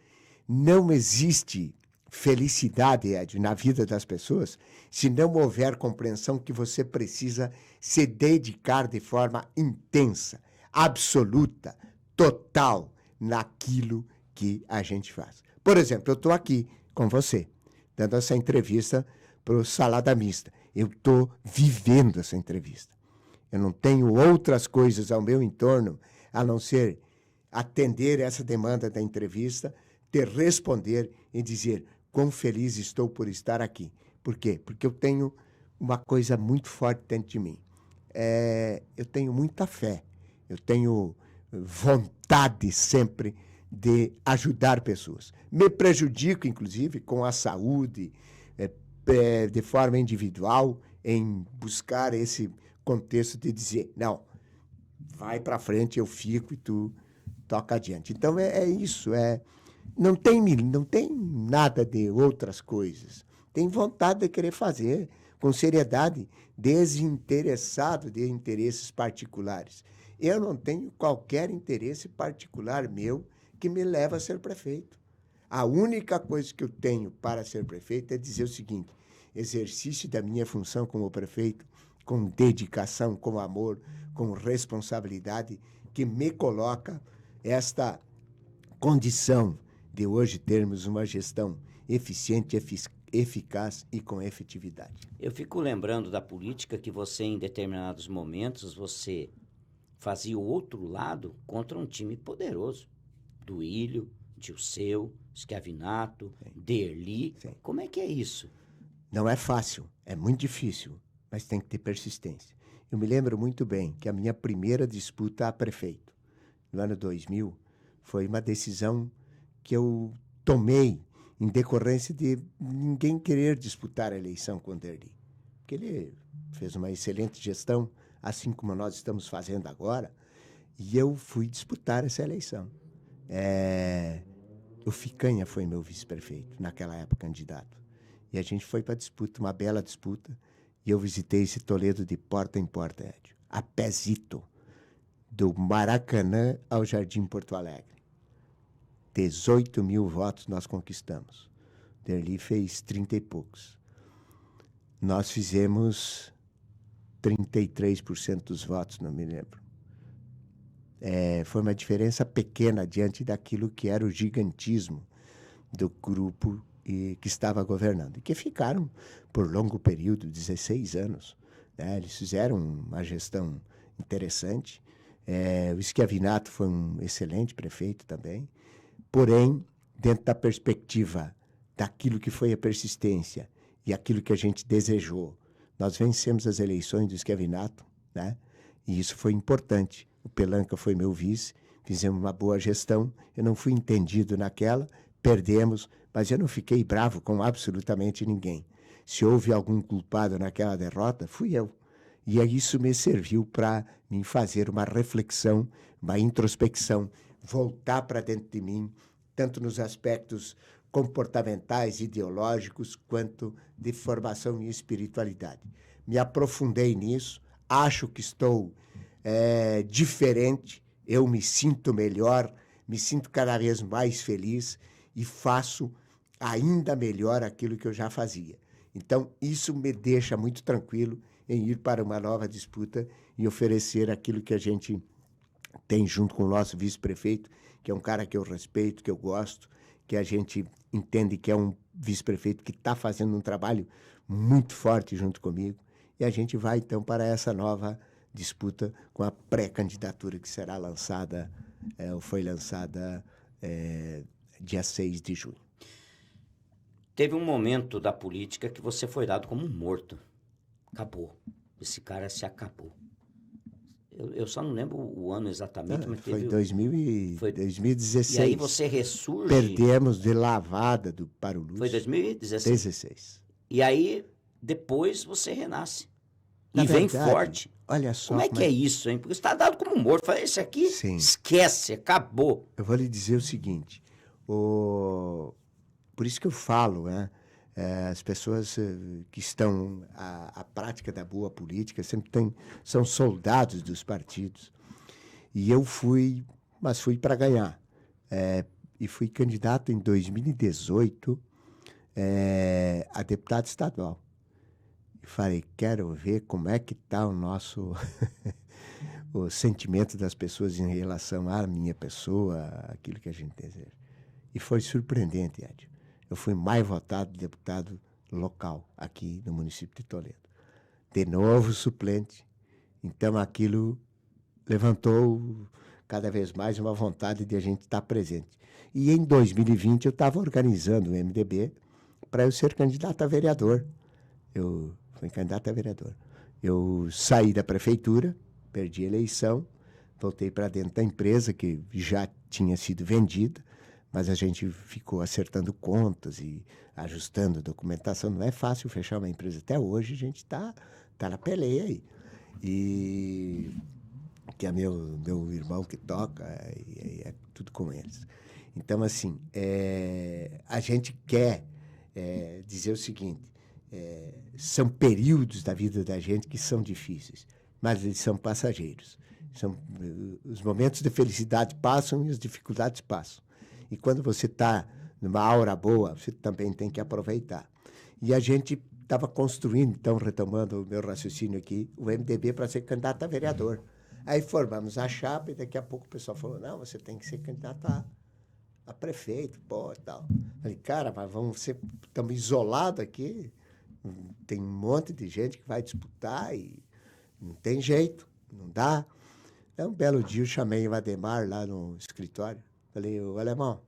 Não existe felicidade, Ed, na vida das pessoas se não houver compreensão que você precisa se dedicar de forma intensa, absoluta, total naquilo que a gente faz. Por exemplo, eu estou aqui com você, dando essa entrevista para o Salada Mista. Eu estou vivendo essa entrevista. Eu não tenho outras coisas ao meu entorno a não ser atender essa demanda da entrevista, te responder e dizer quão feliz estou por estar aqui. Por quê? Porque eu tenho uma coisa muito forte dentro de mim. Eu tenho muita fé, eu tenho vontade sempre de ajudar pessoas. Me prejudico, inclusive, com a saúde, de forma individual, em buscar esse contexto de dizer, não, vai para frente, eu fico e tu toca adiante. Então, é isso. Não tem nada de outras coisas. Tem vontade de querer fazer, com seriedade, desinteressado de interesses particulares. Eu não tenho qualquer interesse particular meu que me leve a ser prefeito. A única coisa que eu tenho para ser prefeito é dizer o seguinte: exercício da minha função como prefeito, com dedicação, com amor, com responsabilidade, que me coloca esta condição de hoje termos uma gestão eficiente, eficaz e com efetividade. Eu fico lembrando da política que você, em determinados momentos, você fazia o outro lado contra um time poderoso. Duílio, Dirceu, Schiavinato, Derli. Sim. Como é que é isso? Não é fácil, é muito difícil, mas tem que ter persistência. Eu me lembro muito bem que a minha primeira disputa a prefeito, no ano 2000, foi uma decisão que eu tomei em decorrência de ninguém querer disputar a eleição com o Derli. Porque ele fez uma excelente gestão, assim como nós estamos fazendo agora, e eu fui disputar essa eleição. O Ficanha foi meu vice-prefeito, naquela época candidato. E a gente foi para a disputa, uma bela disputa, e eu visitei esse Toledo de porta em porta, Edio, a pezito, do Maracanã ao Jardim Porto Alegre. 18 mil votos nós conquistamos. Derli fez 30 e poucos. Nós fizemos 33% dos votos, não me lembro. Foi uma diferença pequena diante daquilo que era o gigantismo do grupo que estava governando. E que ficaram por longo período, 16 anos. Né? Eles fizeram uma gestão interessante. O Schiavinato foi um excelente prefeito também. Porém, dentro da perspectiva daquilo que foi a persistência e aquilo que a gente desejou, nós vencemos as eleições do Schiavinato, né? E isso foi importante. O Pelanca foi meu vice, fizemos uma boa gestão, eu não fui entendido naquela, perdemos, mas eu não fiquei bravo com absolutamente ninguém. Se houve algum culpado naquela derrota, fui eu. E isso me serviu para me fazer uma reflexão, uma introspecção, voltar para dentro de mim, tanto nos aspectos comportamentais, ideológicos, quanto de formação e espiritualidade. Me aprofundei nisso, acho que estou diferente, eu me sinto melhor, me sinto cada vez mais feliz e faço ainda melhor aquilo que eu já fazia. Então, isso me deixa muito tranquilo em ir para uma nova disputa e oferecer aquilo que a gente tem junto com o nosso vice-prefeito, que é um cara que eu respeito, que eu gosto, que a gente entende que é um vice-prefeito que está fazendo um trabalho muito forte junto comigo. E a gente vai, então, para essa nova disputa com a pré-candidatura que será lançada, ou foi lançada dia 6 de junho. Teve um momento da política que você foi dado como morto. Acabou. Esse cara se acabou. Eu só não lembro o ano exatamente, mas foi teve... 2016. E aí você ressurge... Perdemos de lavada para o Lúcio. Foi 2016. 16. E aí, depois, você renasce. Na e vem verdade, forte. Olha só. Como é que é isso, hein? Porque você está dado como morto. Fala, esse aqui, Sim. Esquece, acabou. Eu vou lhe dizer o seguinte. Por isso que eu falo, né? As pessoas que estão à prática da boa política sempre são soldados dos partidos. E eu fui para ganhar. E fui candidato em 2018 a deputado estadual. E falei, quero ver como é que está o nosso o sentimento das pessoas em relação à minha pessoa, aquilo que a gente deseja. E foi surpreendente, Ed. Eu fui mais votado deputado local aqui no município de Toledo. De novo suplente. Então aquilo levantou cada vez mais uma vontade de a gente estar presente. E em 2020 eu estava organizando o MDB para eu ser candidato a vereador. Eu fui candidato a vereador. Eu saí da prefeitura, perdi a eleição, voltei para dentro da empresa que já tinha sido vendida, mas a gente ficou acertando contas e ajustando documentação. Não é fácil fechar uma empresa. Até hoje a gente está na peleia aí. E que é meu irmão que toca, e é tudo com eles. Então, assim, a gente quer dizer o seguinte, são períodos da vida da gente que são difíceis, mas eles são passageiros. Os momentos de felicidade passam e as dificuldades passam. E quando você está numa aura boa, você também tem que aproveitar. E a gente estava construindo, então, retomando o meu raciocínio aqui, o MDB para ser candidato a vereador. Aí formamos a chapa e daqui a pouco o pessoal falou, não, você tem que ser candidato a prefeito, pô, e tal. Falei, cara, mas estamos isolados aqui, tem um monte de gente que vai disputar e não tem jeito, não dá. Um belo dia eu chamei o Ademar lá no escritório, falei, ô alemão,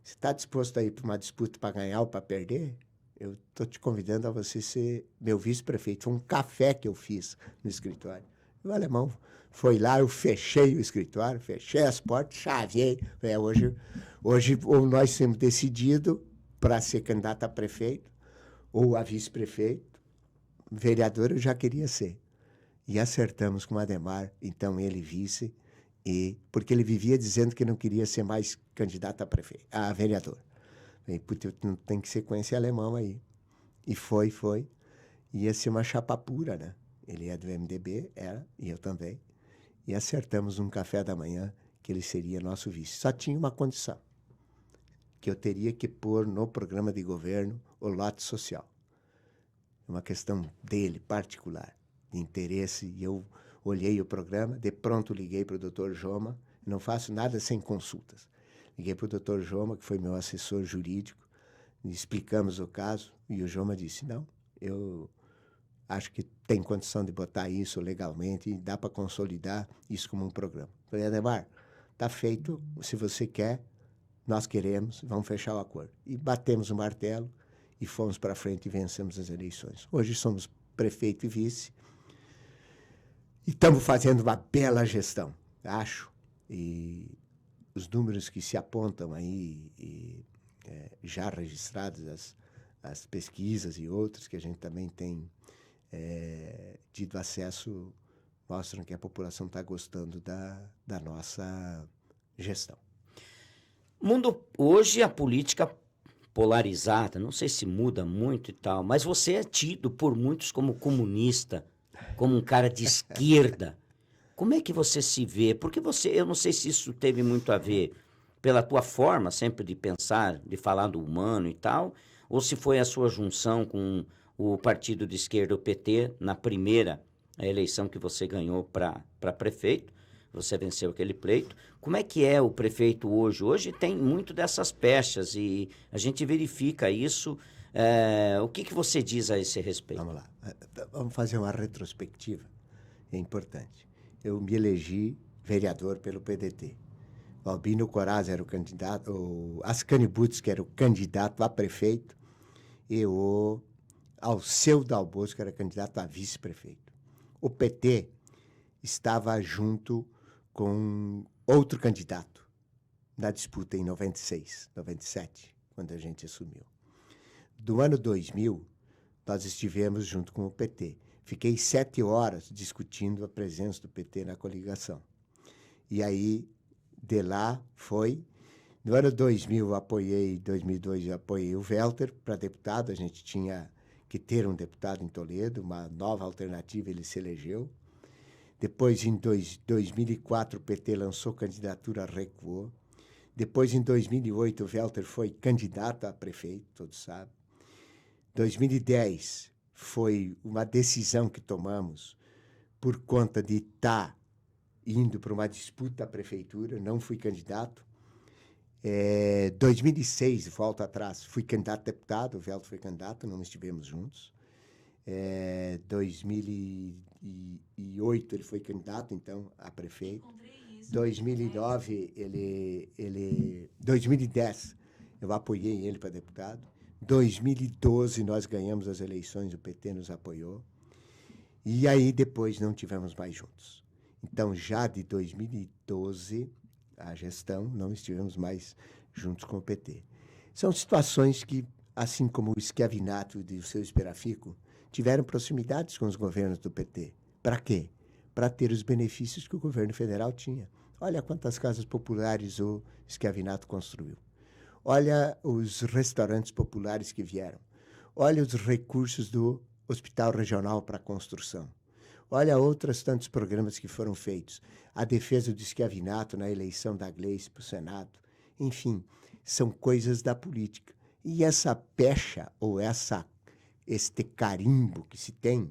você está disposto a ir para uma disputa para ganhar ou para perder? Eu estou te convidando a você ser meu vice-prefeito. Foi um café que eu fiz no escritório. O alemão foi lá, eu fechei o escritório, fechei as portas, chavei. Hoje ou nós temos decidido para ser candidato a prefeito ou a vice-prefeito. Vereador eu já queria ser. E acertamos com o Ademar, então ele vice, porque ele vivia dizendo que não queria ser mais candidato a vereador. Falei, putz, não tem que ser com esse alemão aí. E foi. Ia ser uma chapa pura, né? Ele é do MDB, e eu também. E acertamos um café da manhã que ele seria nosso vice. Só tinha uma condição, que eu teria que pôr no programa de governo o lote social. Uma questão dele, particular, de interesse. E eu olhei o programa, de pronto liguei para o Dr. Joma, não faço nada sem consultas. Liguei para o Dr. Joma, que foi meu assessor jurídico, explicamos o caso, e o Joma disse, não, eu acho que tem condição de botar isso legalmente e dá para consolidar isso como um programa. Falei, Ademar, está feito, se você quer, nós queremos, vamos fechar o acordo. E batemos o martelo e fomos para frente e vencemos as eleições. Hoje somos prefeito e vice e estamos fazendo uma bela gestão, acho, e os números que se apontam aí, já registrados, as pesquisas e outros que a gente também tem tido acesso, mostram que a população está gostando da nossa gestão. Mundo, hoje a política polarizada, não sei se muda muito e tal, mas você é tido por muitos como comunista, como um cara de esquerda. Como é que você se vê? Porque eu não sei se isso teve muito a ver pela tua forma sempre de pensar, de falar do humano e tal, ou se foi a sua junção com o partido de esquerda, o PT, na primeira eleição que você ganhou para prefeito, você venceu aquele pleito. Como é que é o prefeito hoje? Hoje tem muito dessas pechas e a gente verifica isso. O que você diz a esse respeito? Vamos lá. Vamos fazer uma retrospectiva. É importante. Eu me elegi vereador pelo PDT. O Albino Coraz era o candidato, o Ascani Butz, que era o candidato a prefeito, e o Alceu Dalbosco era candidato a vice-prefeito. O PT estava junto com outro candidato na disputa em 96, 97, quando a gente assumiu. Do ano 2000, nós estivemos junto com o PT. Fiquei 7 horas discutindo a presença do PT na coligação. E aí, de lá, foi... No ano 2000, 2002, eu apoiei o Welter para deputado. A gente tinha que ter um deputado em Toledo, uma nova alternativa, ele se elegeu. Depois, em 2004, o PT lançou candidatura, recuou. Depois, em 2008, o Welter foi candidato a prefeito, todos sabem. 2010 foi uma decisão que tomamos por conta de estar indo para uma disputa à prefeitura, não fui candidato. 2006, volta atrás, fui candidato a deputado, o Welter foi candidato, não estivemos juntos. 2008 ele foi candidato, então, a prefeito. 2009, 2010, eu apoiei ele para deputado. 2012, nós ganhamos as eleições, o PT nos apoiou. E aí, depois, não tivemos mais juntos. Então, já de 2012, a gestão, não estivemos mais juntos com o PT. São situações que, assim como o Schiavinato e o seu Esperafico, tiveram proximidades com os governos do PT. Para quê? para ter os benefícios que o governo federal tinha. Olha quantas casas populares o Schiavinato construiu. Olha os restaurantes populares que vieram. Olha os recursos do Hospital Regional para a construção. Olha outros tantos programas que foram feitos. A defesa do Schiavinato na eleição da Gleice para o Senado. Enfim, são coisas da política. E essa pecha, ou este carimbo que se tem,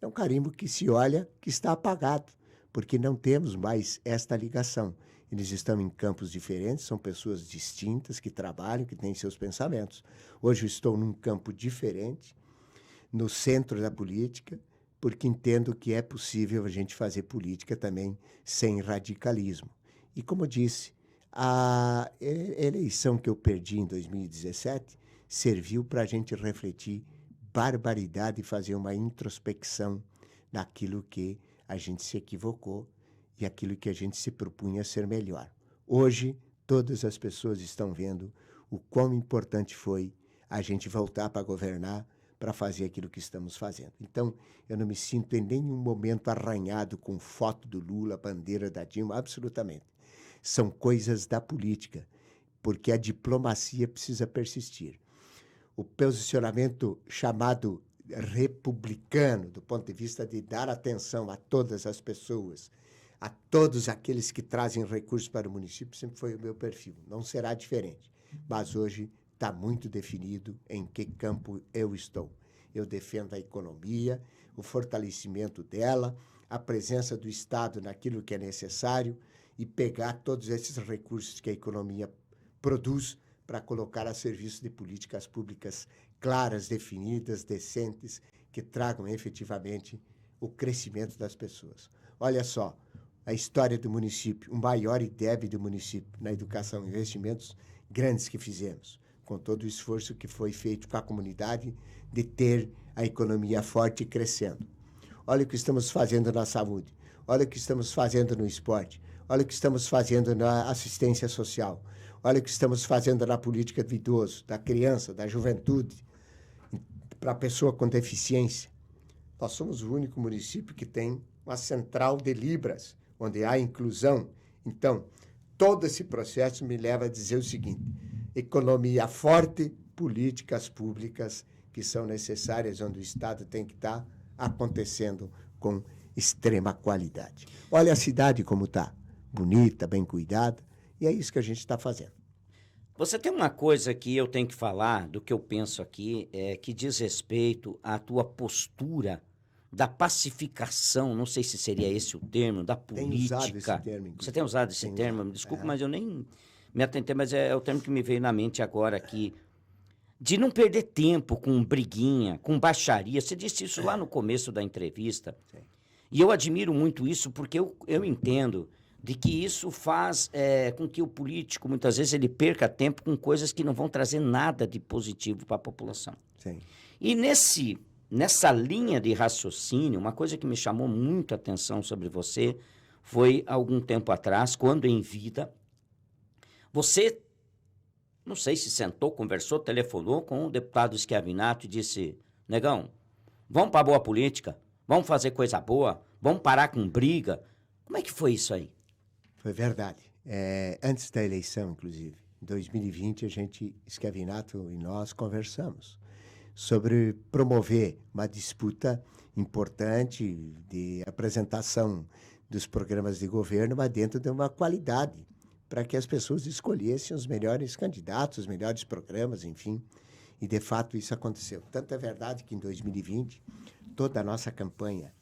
é um carimbo que se olha que está apagado, porque não temos mais esta ligação. Eles estão em campos diferentes, são pessoas distintas que trabalham, que têm seus pensamentos. Hoje eu estou num campo diferente, no centro da política, porque entendo que é possível a gente fazer política também sem radicalismo. E como disse, a eleição que eu perdi em 2017 serviu para a gente refletir barbaridade e fazer uma introspecção naquilo que a gente se equivocou e aquilo que a gente se propunha ser melhor. Hoje, todas as pessoas estão vendo o quão importante foi a gente voltar para governar, para fazer aquilo que estamos fazendo. Então, eu não me sinto em nenhum momento arranhado com foto do Lula, bandeira da Dilma, absolutamente. São coisas da política, porque a diplomacia precisa persistir. O posicionamento chamado republicano, do ponto de vista de dar atenção a todas as pessoas, a todos aqueles que trazem recursos para o município, sempre foi o meu perfil. Não será diferente. Mas hoje está muito definido em que campo eu estou. Eu defendo a economia, o fortalecimento dela, a presença do Estado naquilo que é necessário e pegar todos esses recursos que a economia produz para colocar a serviço de políticas públicas claras, definidas, decentes, que tragam efetivamente o crescimento das pessoas. Olha só, a história do município, o maior IDEB do município na educação, investimentos grandes que fizemos, com todo o esforço que foi feito com a comunidade de ter a economia forte e crescendo. Olha o que estamos fazendo na saúde, olha o que estamos fazendo no esporte, olha o que estamos fazendo na assistência social, olha o que estamos fazendo na política do idoso, da criança, da juventude, para a pessoa com deficiência. Nós somos o único município que tem uma central de Libras, onde há inclusão. Então, todo esse processo me leva a dizer o seguinte: economia forte, políticas públicas que são necessárias, onde o Estado tem que estar acontecendo com extrema qualidade. Olha a cidade como está, bonita, bem cuidada, e é isso que a gente está fazendo. Você tem uma coisa que eu tenho que falar, do que eu penso aqui, que diz respeito à tua postura da pacificação, não sei se seria esse o termo, da política. Tem usado esse termo, inclusive. Você tem usado esse termo? Me desculpe, mas eu nem me atentei, mas é o termo que me veio na mente agora aqui. De não perder tempo com briguinha, com baixaria. Você disse isso lá no começo da entrevista. Sim. E eu admiro muito isso, porque eu entendo de que isso faz com que o político, muitas vezes, ele perca tempo com coisas que não vão trazer nada de positivo para a população. Sim. E nessa linha de raciocínio, uma coisa que me chamou muito a atenção sobre você foi, algum tempo atrás, quando em vida, você, não sei se sentou, conversou, telefonou com o deputado Schiavinato e disse: negão, vamos para a boa política, vamos fazer coisa boa, vamos parar com briga. Como é que foi isso aí? Foi verdade. Antes da eleição, inclusive, em 2020, Schiavinato e nós conversamos sobre promover uma disputa importante de apresentação dos programas de governo, mas dentro de uma qualidade, para que as pessoas escolhessem os melhores candidatos, os melhores programas, enfim. E, de fato, isso aconteceu. Tanto é verdade que, em 2020, toda a nossa campanha,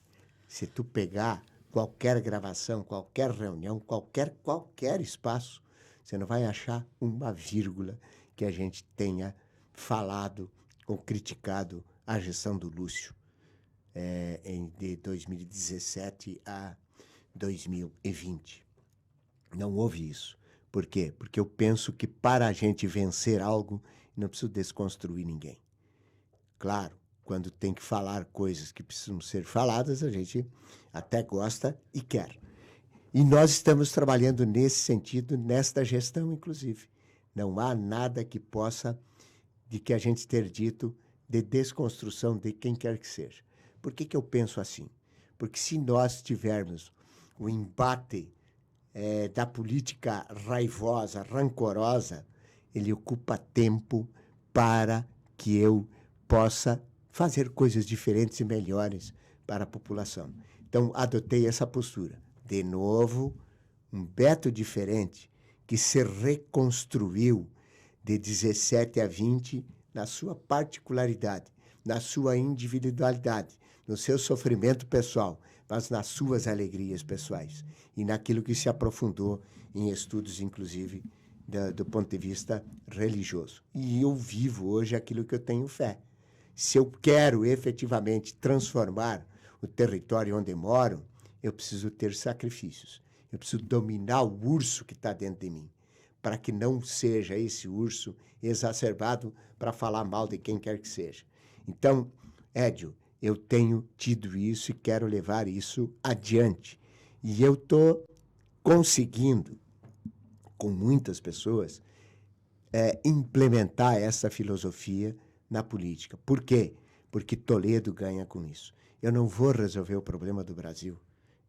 se tu pegar qualquer gravação, qualquer reunião, qualquer espaço, você não vai achar uma vírgula que a gente tenha falado ou criticado a gestão do Lúcio de 2017 a 2020. Não houve isso. Por quê? Porque eu penso que para a gente vencer algo, não preciso desconstruir ninguém. Claro, quando tem que falar coisas que precisam ser faladas, a gente até gosta e quer. E nós estamos trabalhando nesse sentido, nesta gestão, inclusive. Não há nada que possa, de que a gente ter dito, de desconstrução de quem quer que seja. Por que eu penso assim? Porque se nós tivermos o embate da política raivosa, rancorosa, ele ocupa tempo para que eu possa fazer coisas diferentes e melhores para a população. Então, adotei essa postura. De novo, um Beto diferente que se reconstruiu de 17 a 20 na sua particularidade, na sua individualidade, no seu sofrimento pessoal, mas nas suas alegrias pessoais e naquilo que se aprofundou em estudos, inclusive, do ponto de vista religioso. E eu vivo hoje aquilo que eu tenho fé. Se eu quero efetivamente transformar o território onde moro, eu preciso ter sacrifícios. Eu preciso dominar o urso que está dentro de mim, para que não seja esse urso exacerbado para falar mal de quem quer que seja. Então, Edio, eu tenho tido isso e quero levar isso adiante. E eu estou conseguindo, com muitas pessoas, implementar essa filosofia na política. Por quê? Porque Toledo ganha com isso. Eu não vou resolver o problema do Brasil.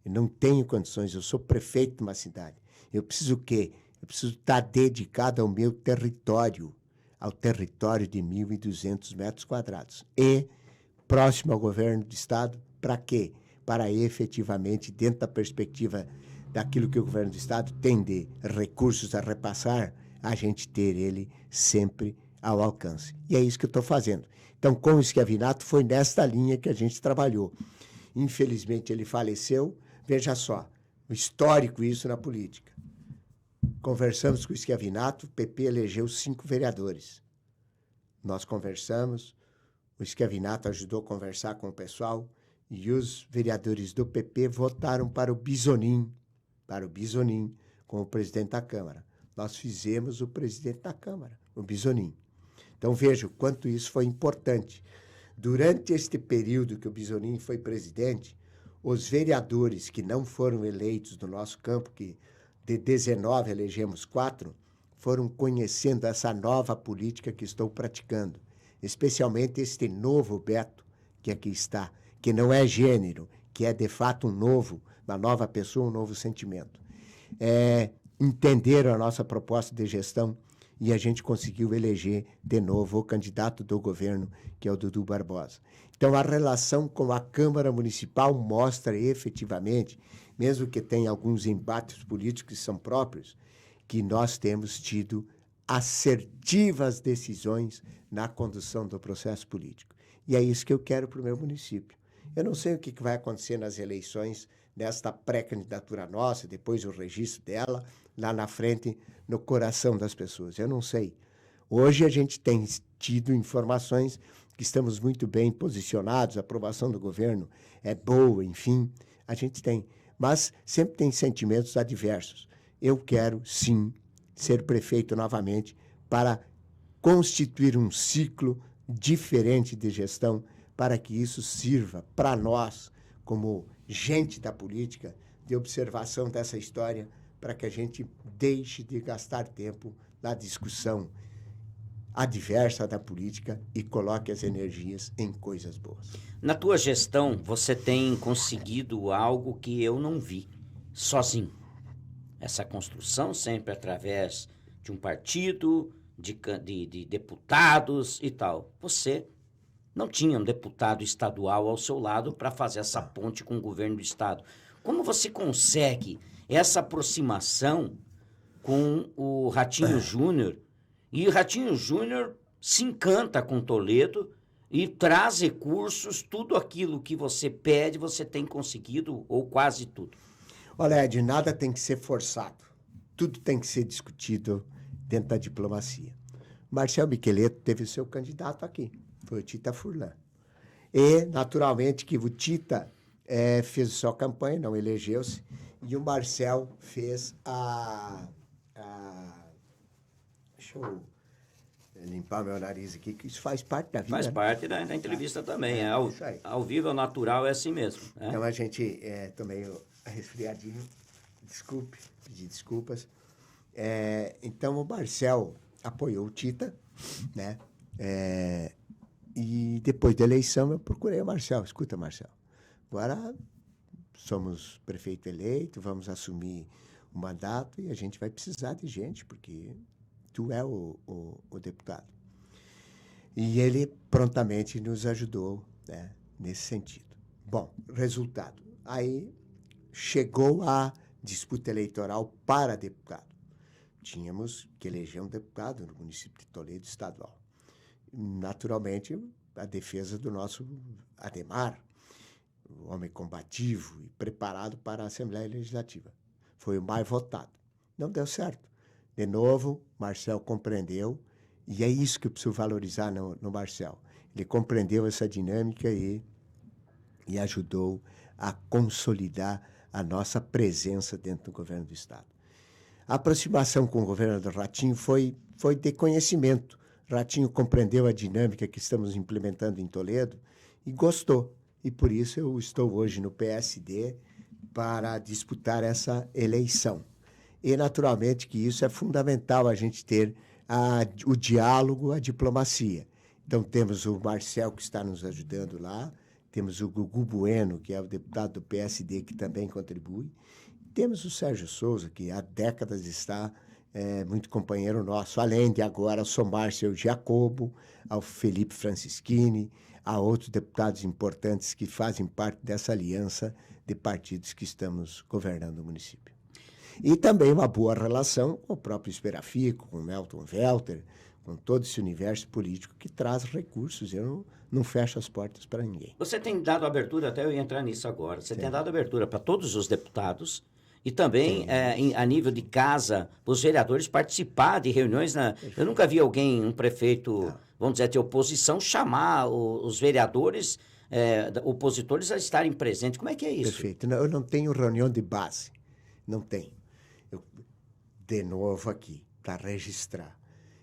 Eu não tenho condições. Eu sou prefeito de uma cidade. Eu preciso o quê? Eu preciso estar dedicado ao meu território, ao território de 1.200 metros quadrados. E próximo ao governo do Estado, para quê? Para efetivamente, dentro da perspectiva daquilo que o governo do Estado tem de recursos a repassar, a gente ter ele sempre ao alcance. E é isso que eu estou fazendo. Então, com o Schiavinato, foi nesta linha que a gente trabalhou. Infelizmente, ele faleceu. Veja só, histórico isso na política. Conversamos com o Schiavinato, o PP elegeu 5 vereadores. Nós conversamos, o Schiavinato ajudou a conversar com o pessoal e os vereadores do PP votaram para o Bisonin, como presidente da Câmara. Nós fizemos o presidente da Câmara, o Bisonin. Então, veja o quanto isso foi importante. Durante este período que o Bisonin foi presidente, os vereadores que não foram eleitos do nosso campo, que de 19 elegemos 4, foram conhecendo essa nova política que estou praticando. Especialmente este novo Beto, que aqui está, que não é gênero, que é de fato uma nova pessoa, um novo sentimento. Entenderam a nossa proposta de gestão e a gente conseguiu eleger de novo o candidato do governo, que é o Dudu Barbosa. Então, a relação com a Câmara Municipal mostra efetivamente, mesmo que tenha alguns embates políticos que são próprios, que nós temos tido assertivas decisões na condução do processo político. E é isso que eu quero para o meu município. Eu não sei o que vai acontecer nas eleições desta pré-candidatura nossa, depois o registro dela, lá na frente, no coração das pessoas. Eu não sei. Hoje a gente tem tido informações que estamos muito bem posicionados, a aprovação do governo é boa, enfim, a gente tem. Mas sempre tem sentimentos adversos. Eu quero, sim, ser prefeito novamente para constituir um ciclo diferente de gestão para que isso sirva para nós, como gente da política, de observação dessa história, para que a gente deixe de gastar tempo na discussão adversa da política e coloque as energias em coisas boas. Na tua gestão, você tem conseguido algo que eu não vi, sozinho. Essa construção sempre através de um partido, de deputados e tal. Você não tinha um deputado estadual ao seu lado para fazer essa ponte com o governo do estado. Como você consegue essa aproximação com o Ratinho Júnior? E o Ratinho Júnior se encanta com Toledo e traz recursos, tudo aquilo que você pede, você tem conseguido, ou quase tudo. Olha, Ed, nada tem que ser forçado. Tudo tem que ser discutido dentro da diplomacia. Marcel Micheleto teve o seu candidato aqui, foi o Tita Furlan. E, naturalmente, que o Tita fez a sua campanha, não elegeu-se, e o Marcel fez Deixa eu limpar meu nariz aqui, que isso faz parte da vida. Faz parte da entrevista também. Ao vivo, ao natural, é assim mesmo. Né? Então, a gente também resfriadinho, desculpe, pedir desculpas. Então, o Marcel apoiou o Tita, né? E depois da eleição, eu procurei o Marcel. Escuta, Marcel, agora somos prefeito eleito, vamos assumir o mandato e a gente vai precisar de gente, porque tu é o deputado. E ele prontamente nos ajudou, né, nesse sentido. Bom, resultado. Aí chegou a disputa eleitoral para deputado. Tínhamos que eleger um deputado no município de Toledo estadual. Naturalmente, a defesa do nosso Ademar, o homem combativo e preparado para a Assembleia Legislativa. Foi o mais votado. Não deu certo. De novo, Marcel compreendeu, e é isso que eu preciso valorizar no Marcel. Ele compreendeu essa dinâmica e ajudou a consolidar a nossa presença dentro do governo do Estado. A aproximação com o governo do Ratinho foi de conhecimento. Ratinho compreendeu a dinâmica que estamos implementando em Toledo e gostou. E por isso eu estou hoje no PSD para disputar essa eleição. E, naturalmente, que isso é fundamental a gente ter o diálogo, a diplomacia. Então, temos o Marcel, que está nos ajudando lá, temos o Gugu Bueno, que é o deputado do PSD, que também contribui, temos o Sérgio Souza, que há décadas está muito companheiro nosso, além de agora somar-se ao Jacobo, ao Felipe Francischini, a outros deputados importantes que fazem parte dessa aliança de partidos que estamos governando o município. E também uma boa relação com o próprio Esperafico, com o Melton Welter, com todo esse universo político que traz recursos. Eu não fecho as portas para ninguém. Você tem dado abertura, até eu ia entrar nisso agora, você tem dado abertura para todos os deputados e também a nível de casa, os vereadores participar de reuniões. Eu nunca vi alguém, um prefeito, vamos dizer, de oposição, chamar os vereadores opositores a estarem presentes. Como é que é isso? Perfeito. Eu não tenho reunião de base. Não tenho. De novo aqui, para registrar.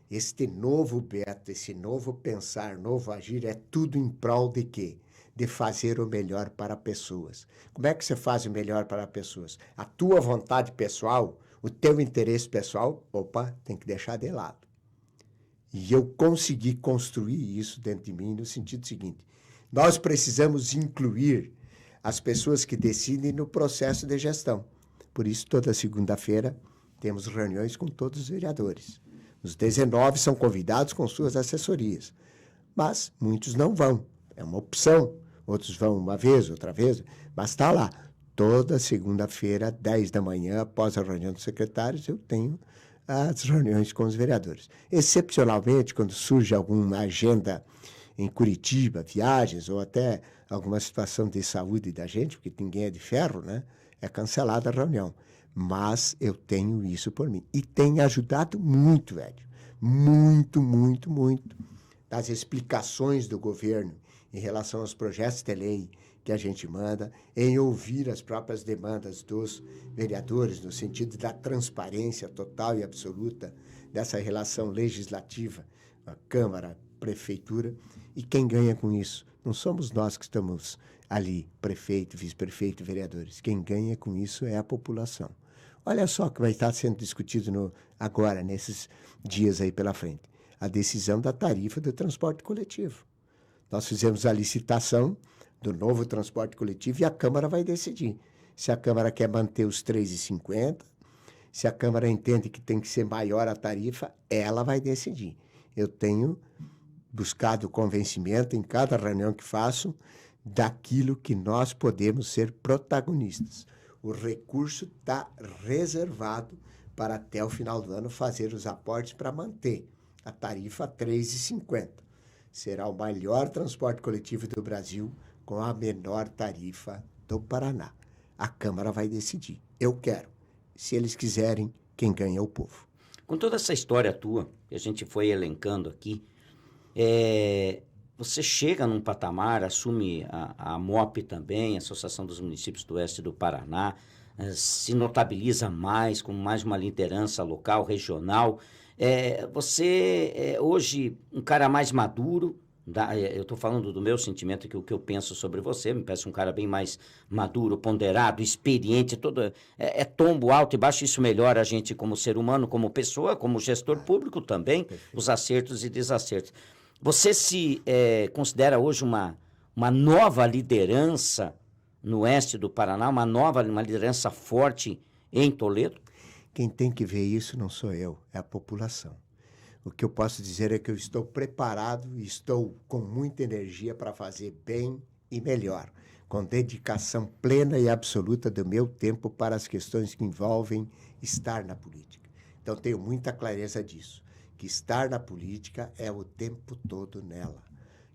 Este novo Beto, esse novo pensar, novo agir, é tudo em prol de quê? De fazer o melhor para pessoas. Como é que você faz o melhor para pessoas? A tua vontade pessoal, o teu interesse pessoal, tem que deixar de lado. E eu consegui construir isso dentro de mim no sentido seguinte: nós precisamos incluir as pessoas que decidem no processo de gestão. Por isso, toda segunda-feira, temos reuniões com todos os vereadores. Os 19 são convidados com suas assessorias, mas muitos não vão. É uma opção. Outros vão uma vez, outra vez, mas está lá. Toda segunda-feira, 10 da manhã, após a reunião dos secretários, eu tenho as reuniões com os vereadores. Excepcionalmente, quando surge alguma agenda em Curitiba, viagens, ou até alguma situação de saúde da gente, porque ninguém é de ferro, né? É cancelada a reunião. Mas eu tenho isso por mim. E tem ajudado muito, velho. Muito, muito, muito. Das explicações do governo em relação aos projetos de lei que a gente manda, em ouvir as próprias demandas dos vereadores, no sentido da transparência total e absoluta dessa relação legislativa, a Câmara, Prefeitura. E quem ganha com isso? Não somos nós que estamos ali, prefeito, vice-prefeito, vereadores. Quem ganha com isso é a população. Olha só o que vai estar sendo discutido agora, nesses dias aí pela frente. A decisão da tarifa do transporte coletivo. Nós fizemos a licitação do novo transporte coletivo e a Câmara vai decidir. Se a Câmara quer manter os R$ 3,50, se a Câmara entende que tem que ser maior a tarifa, ela vai decidir. Eu tenho buscado convencimento em cada reunião que faço daquilo que nós podemos ser protagonistas. O recurso está reservado para até o final do ano fazer os aportes para manter a tarifa R$ 3,50. Será o maior transporte coletivo do Brasil com a menor tarifa do Paraná. A Câmara vai decidir. Eu quero. Se eles quiserem, quem ganha é o povo. Com toda essa história tua, que a gente foi elencando aqui, você chega num patamar, assume a MOP também, a Associação dos Municípios do Oeste do Paraná, se notabiliza mais, com mais uma liderança local, regional. Você é hoje um cara mais maduro, eu estou falando do meu sentimento, que o que eu penso sobre você, me parece um cara bem mais maduro, ponderado, experiente, tombo alto e baixo, isso melhora a gente como ser humano, como pessoa, como gestor público também, os acertos e desacertos. Você se considera hoje uma nova liderança no oeste do Paraná, uma liderança forte em Toledo? Quem tem que ver isso não sou eu, é a população. O que eu posso dizer é que eu estou preparado e estou com muita energia para fazer bem e melhor, com dedicação plena e absoluta do meu tempo para as questões que envolvem estar na política. Então, tenho muita clareza disso, que estar na política é o tempo todo nela.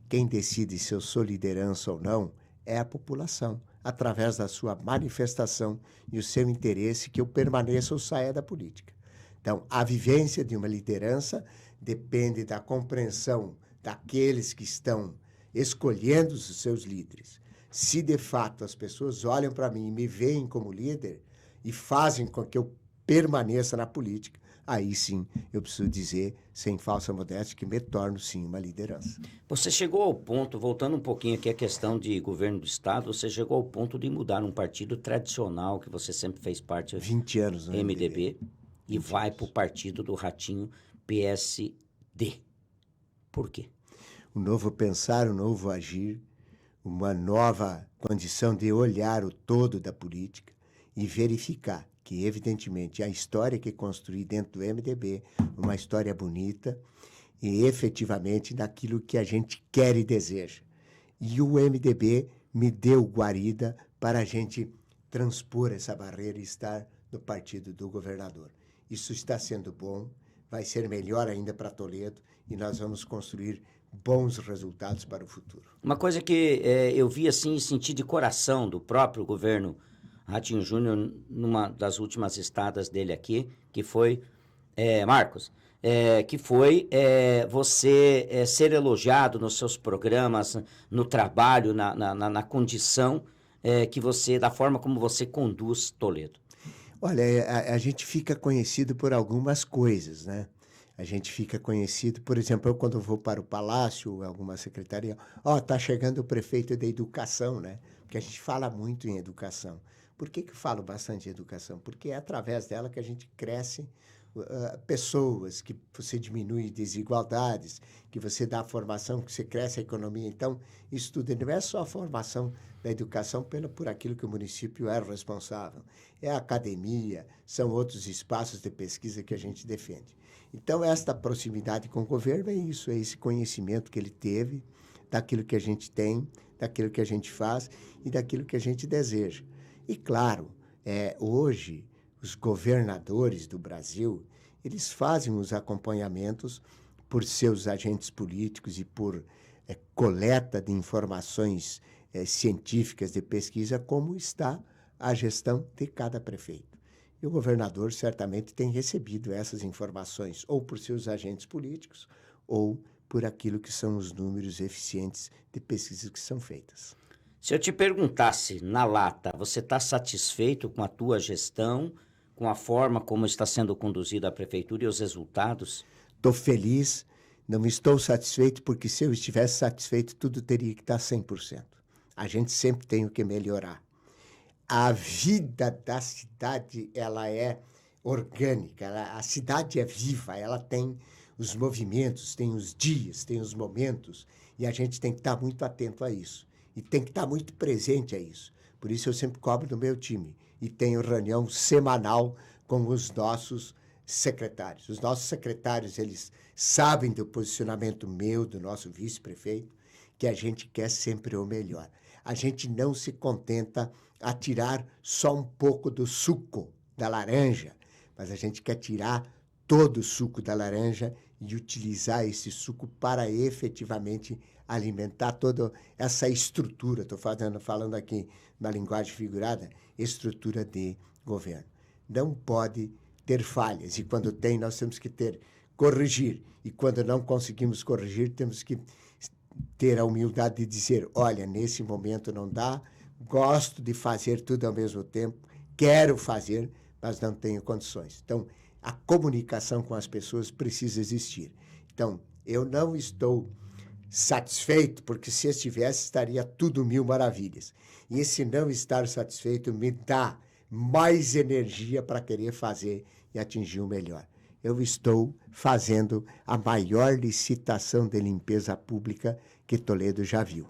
Quem decide se eu sou liderança ou não é a população, através da sua manifestação e o seu interesse que eu permaneça ou saia da política. Então, a vivência de uma liderança depende da compreensão daqueles que estão escolhendo os seus líderes. Se, de fato, as pessoas olham para mim e me veem como líder e fazem com que eu permaneça na política, aí sim eu preciso dizer, sem falsa modéstia, que me torno sim uma liderança. Você chegou ao ponto, voltando um pouquinho aqui à questão de governo do Estado, você chegou ao ponto de mudar um partido tradicional, que você sempre fez parte, 20 anos no MDB, e vai para o partido do Ratinho, PSD. Por quê? Um novo pensar, um novo agir, uma nova condição de olhar o todo da política e verificar que, evidentemente, a história que construí dentro do MDB, uma história bonita e, efetivamente, daquilo que a gente quer e deseja. E o MDB me deu guarida para a gente transpor essa barreira e estar no partido do governador. Isso está sendo bom, vai ser melhor ainda para Toledo e nós vamos construir bons resultados para o futuro. Uma coisa que eu vi assim e senti de coração do próprio governo Ratinho Júnior numa das últimas estadas dele aqui, que foi, Marcos, que foi você ser elogiado nos seus programas, no trabalho, na condição que você, da forma como você conduz Toledo. Olha, a gente fica conhecido por algumas coisas, né? A gente fica conhecido, por exemplo, eu quando vou para o palácio, alguma secretaria, tá chegando o prefeito da educação, né? Porque a gente fala muito em educação. Por que eu falo bastante em educação? Porque é através dela que a gente cresce pessoas, que você diminui desigualdades, que você dá formação, que você cresce a economia. Então, isso tudo não é só a formação da educação por aquilo que o município é responsável. É a academia, são outros espaços de pesquisa que a gente defende. Então, esta proximidade com o governo é isso, é esse conhecimento que ele teve daquilo que a gente tem, daquilo que a gente faz e daquilo que a gente deseja. E, claro, hoje, os governadores do Brasil, eles fazem os acompanhamentos por seus agentes políticos e por coleta de informações científicas de pesquisa, como está a gestão de cada prefeito. E o governador certamente tem recebido essas informações ou por seus agentes políticos ou por aquilo que são os números eficientes de pesquisas que são feitas. Se eu te perguntasse na lata, você está satisfeito com a tua gestão, com a forma como está sendo conduzida a prefeitura e os resultados? Estou feliz, não estou satisfeito, porque se eu estivesse satisfeito, tudo teria que estar 100%. A gente sempre tem o que melhorar. A vida da cidade, ela é orgânica, a cidade é viva, ela tem os movimentos, tem os dias, tem os momentos, e a gente tem que estar muito atento a isso. E tem que estar muito presente a isso. Por isso eu sempre cobro do meu time. E tenho reunião semanal com os nossos secretários. Os nossos secretários, eles sabem do posicionamento meu, do nosso vice-prefeito, que a gente quer sempre o melhor. A gente não se contenta a tirar só um pouco do suco da laranja, mas a gente quer tirar todo o suco da laranja e utilizar esse suco para efetivamente alimentar toda essa estrutura, estou falando aqui na linguagem figurada, estrutura de governo. Não pode ter falhas, e quando tem, nós temos que corrigir, e quando não conseguimos corrigir, temos que ter a humildade de dizer, olha, nesse momento não dá, gosto de fazer tudo ao mesmo tempo, quero fazer, mas não tenho condições. Então, a comunicação com as pessoas precisa existir. Então, eu não estou satisfeito, porque se estivesse, estaria tudo mil maravilhas. E esse não estar satisfeito me dá mais energia para querer fazer e atingir o melhor. Eu estou fazendo a maior licitação de limpeza pública que Toledo já viu.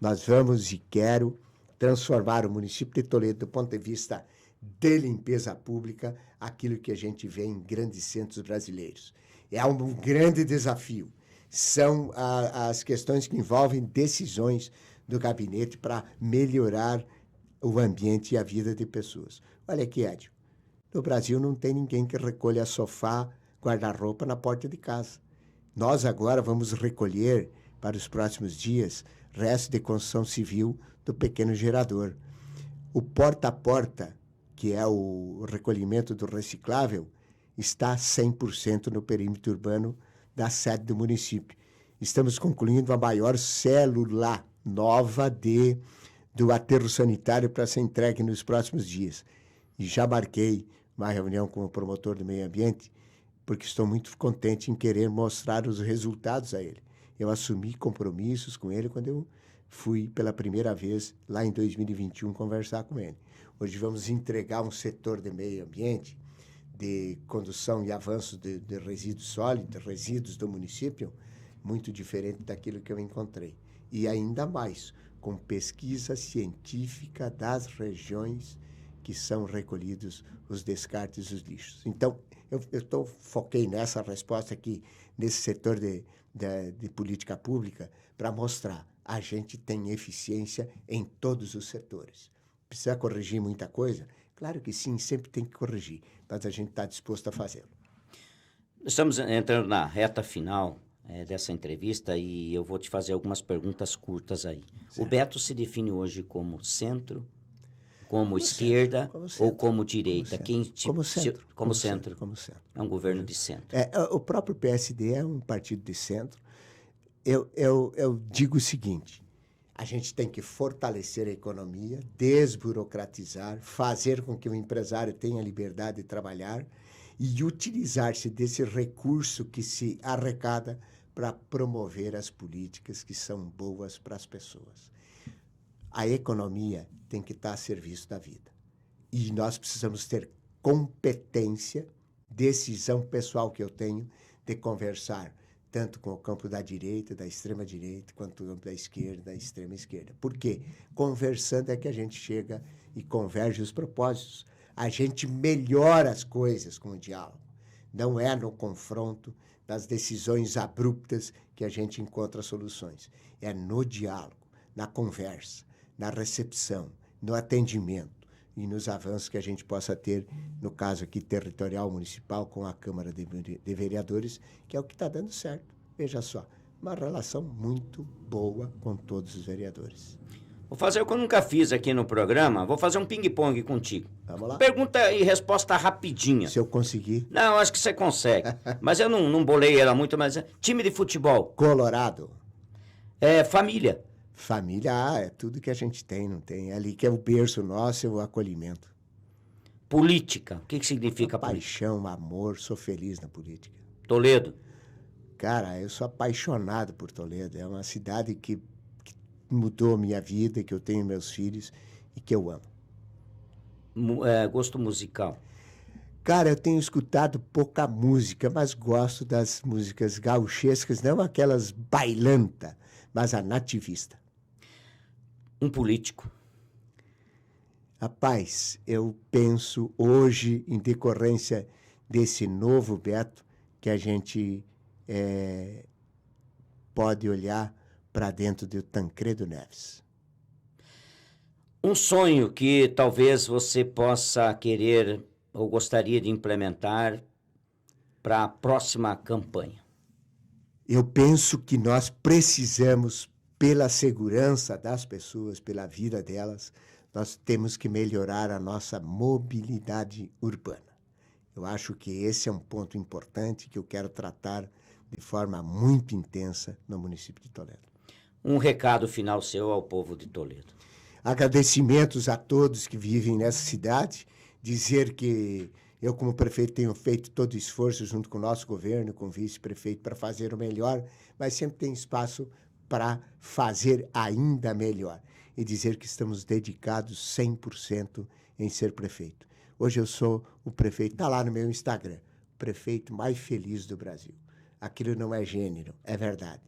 Nós vamos e quero transformar o município de Toledo, do ponto de vista de limpeza pública, aquilo que a gente vê em grandes centros brasileiros. É um grande desafio. São as questões que envolvem decisões do gabinete para melhorar o ambiente e a vida de pessoas. Olha aqui, Edio. No Brasil não tem ninguém que recolha sofá, guarda-roupa na porta de casa. Nós agora vamos recolher, para os próximos dias, restos de construção civil do pequeno gerador. O porta a porta, que é o recolhimento do reciclável, está 100% no perímetro urbano da sede do município. Estamos concluindo a maior célula nova do aterro sanitário para ser entregue nos próximos dias. E já marquei uma reunião com o promotor do meio ambiente, porque estou muito contente em querer mostrar os resultados a ele. Eu assumi compromissos com ele quando eu fui pela primeira vez, lá em 2021, conversar com ele. Hoje vamos entregar um setor de meio ambiente, de condução e avanço de resíduos sólidos, resíduos do município, muito diferente daquilo que eu encontrei. E ainda mais, com pesquisa científica das regiões que são recolhidos os descartes e os lixos. Então, eu foquei nessa resposta aqui, nesse setor de política pública, para mostrar a gente tem eficiência em todos os setores. Precisa corrigir muita coisa? Claro que sim, sempre tem que corrigir, mas a gente está disposto a fazê-lo. Estamos entrando na reta final dessa entrevista e eu vou te fazer algumas perguntas curtas aí. Certo. O Beto se define hoje como centro, como esquerda ou como direita? Como centro. Como centro. É um governo de centro. O próprio PSD é um partido de centro. Eu digo o seguinte, a gente tem que fortalecer a economia, desburocratizar, fazer com que o empresário tenha liberdade de trabalhar e utilizar-se desse recurso que se arrecada para promover as políticas que são boas para as pessoas. A economia tem que estar a serviço da vida. E nós precisamos ter competência, decisão pessoal que eu tenho de conversar tanto com o campo da direita, da extrema-direita, quanto com o campo da esquerda, da extrema-esquerda. Por quê? Conversando é que a gente chega e converge os propósitos. A gente melhora as coisas com o diálogo. Não é no confronto, nas decisões abruptas que a gente encontra soluções. É no diálogo, na conversa, na recepção, no atendimento e nos avanços que a gente possa ter, no caso aqui territorial municipal, com a Câmara de Vereadores, que é o que está dando certo. Veja só, uma relação muito boa com todos os vereadores. Vou fazer o que eu nunca fiz aqui no programa, vou fazer um ping-pong contigo. Vamos lá. Pergunta e resposta rapidinha. Se eu conseguir. Não, acho que você consegue. Mas eu não bolei ela muito, mas time de futebol. Colorado. Família. Família, é tudo que a gente tem, não tem? É ali que é o berço nosso, é o acolhimento. Política. O que significa paixão, amor, sou feliz na política. Toledo. Cara, eu sou apaixonado por Toledo. É uma cidade que mudou a minha vida, que eu tenho meus filhos e que eu amo. Gosto musical. Cara, eu tenho escutado pouca música, mas gosto das músicas gauchescas, não aquelas bailanta, mas a nativista. Um político. Rapaz, eu penso hoje, em decorrência desse novo Beto, que a gente pode olhar para dentro do Tancredo Neves. Um sonho que talvez você possa querer ou gostaria de implementar para a próxima campanha. Eu penso que nós precisamos, pela segurança das pessoas, pela vida delas, nós temos que melhorar a nossa mobilidade urbana. Eu acho que esse é um ponto importante que eu quero tratar de forma muito intensa no município de Toledo. Um recado final seu ao povo de Toledo. Agradecimentos a todos que vivem nessa cidade, dizer que eu, como prefeito, tenho feito todo o esforço junto com o nosso governo, com o vice-prefeito, para fazer o melhor, mas sempre tem espaço para fazer ainda melhor. E dizer que estamos dedicados 100% em ser prefeito. Hoje eu sou o prefeito, está lá no meu Instagram, prefeito mais feliz do Brasil. Aquilo não é gênero, é verdade.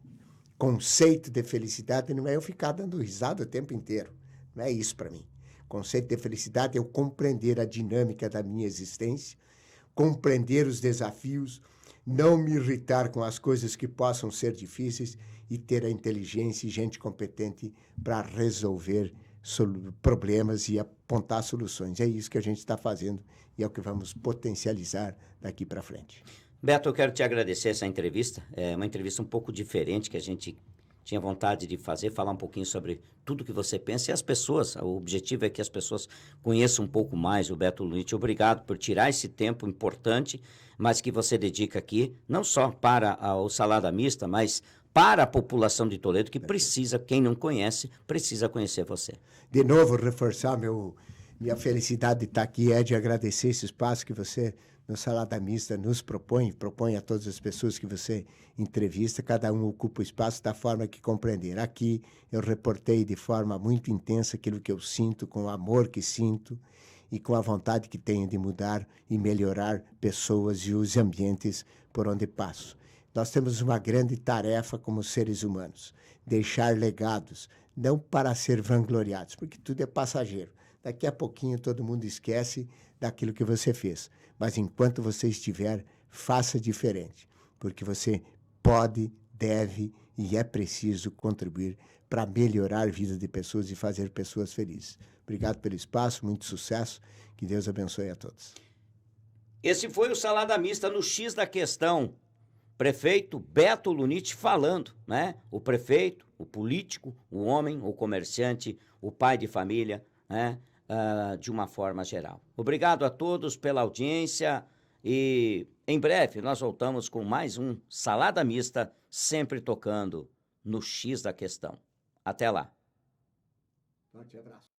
Conceito de felicidade não é eu ficar dando risada o tempo inteiro. Não é isso para mim. O conceito de felicidade é eu compreender a dinâmica da minha existência, compreender os desafios, não me irritar com as coisas que possam ser difíceis e ter a inteligência e gente competente para resolver problemas e apontar soluções. É isso que a gente está fazendo e é o que vamos potencializar daqui para frente. Beto, eu quero te agradecer essa entrevista. É uma entrevista um pouco diferente que a gente tinha vontade de fazer, falar um pouquinho sobre tudo que você pensa e as pessoas. O objetivo é que as pessoas conheçam um pouco mais o Beto Luniti. Obrigado por tirar esse tempo importante, mas que você dedica aqui, não só para o Salada Mista, mas para a população de Toledo, que precisa, quem não conhece, precisa conhecer você. De novo, reforçar minha felicidade de estar aqui, é de agradecer esse espaço que você, no Salada Mista, nos propõe a todas as pessoas que você entrevista, cada um ocupa o espaço da forma que compreender. Aqui eu reportei de forma muito intensa aquilo que eu sinto, com o amor que sinto e com a vontade que tenho de mudar e melhorar pessoas e os ambientes por onde passo. Nós temos uma grande tarefa como seres humanos, deixar legados, não para ser vangloriados, porque tudo é passageiro. Daqui a pouquinho todo mundo esquece daquilo que você fez. Mas enquanto você estiver, faça diferente, porque você pode, deve e é preciso contribuir para melhorar a vida de pessoas e fazer pessoas felizes. Obrigado pelo espaço, muito sucesso, que Deus abençoe a todos. Esse foi o Salada Mista no X da Questão. Prefeito Beto Luniti falando, né? O prefeito, o político, o homem, o comerciante, o pai de família, né? De uma forma geral. Obrigado a todos pela audiência e em breve nós voltamos com mais um Salada Mista, sempre tocando no X da Questão. Até lá. Forte abraço.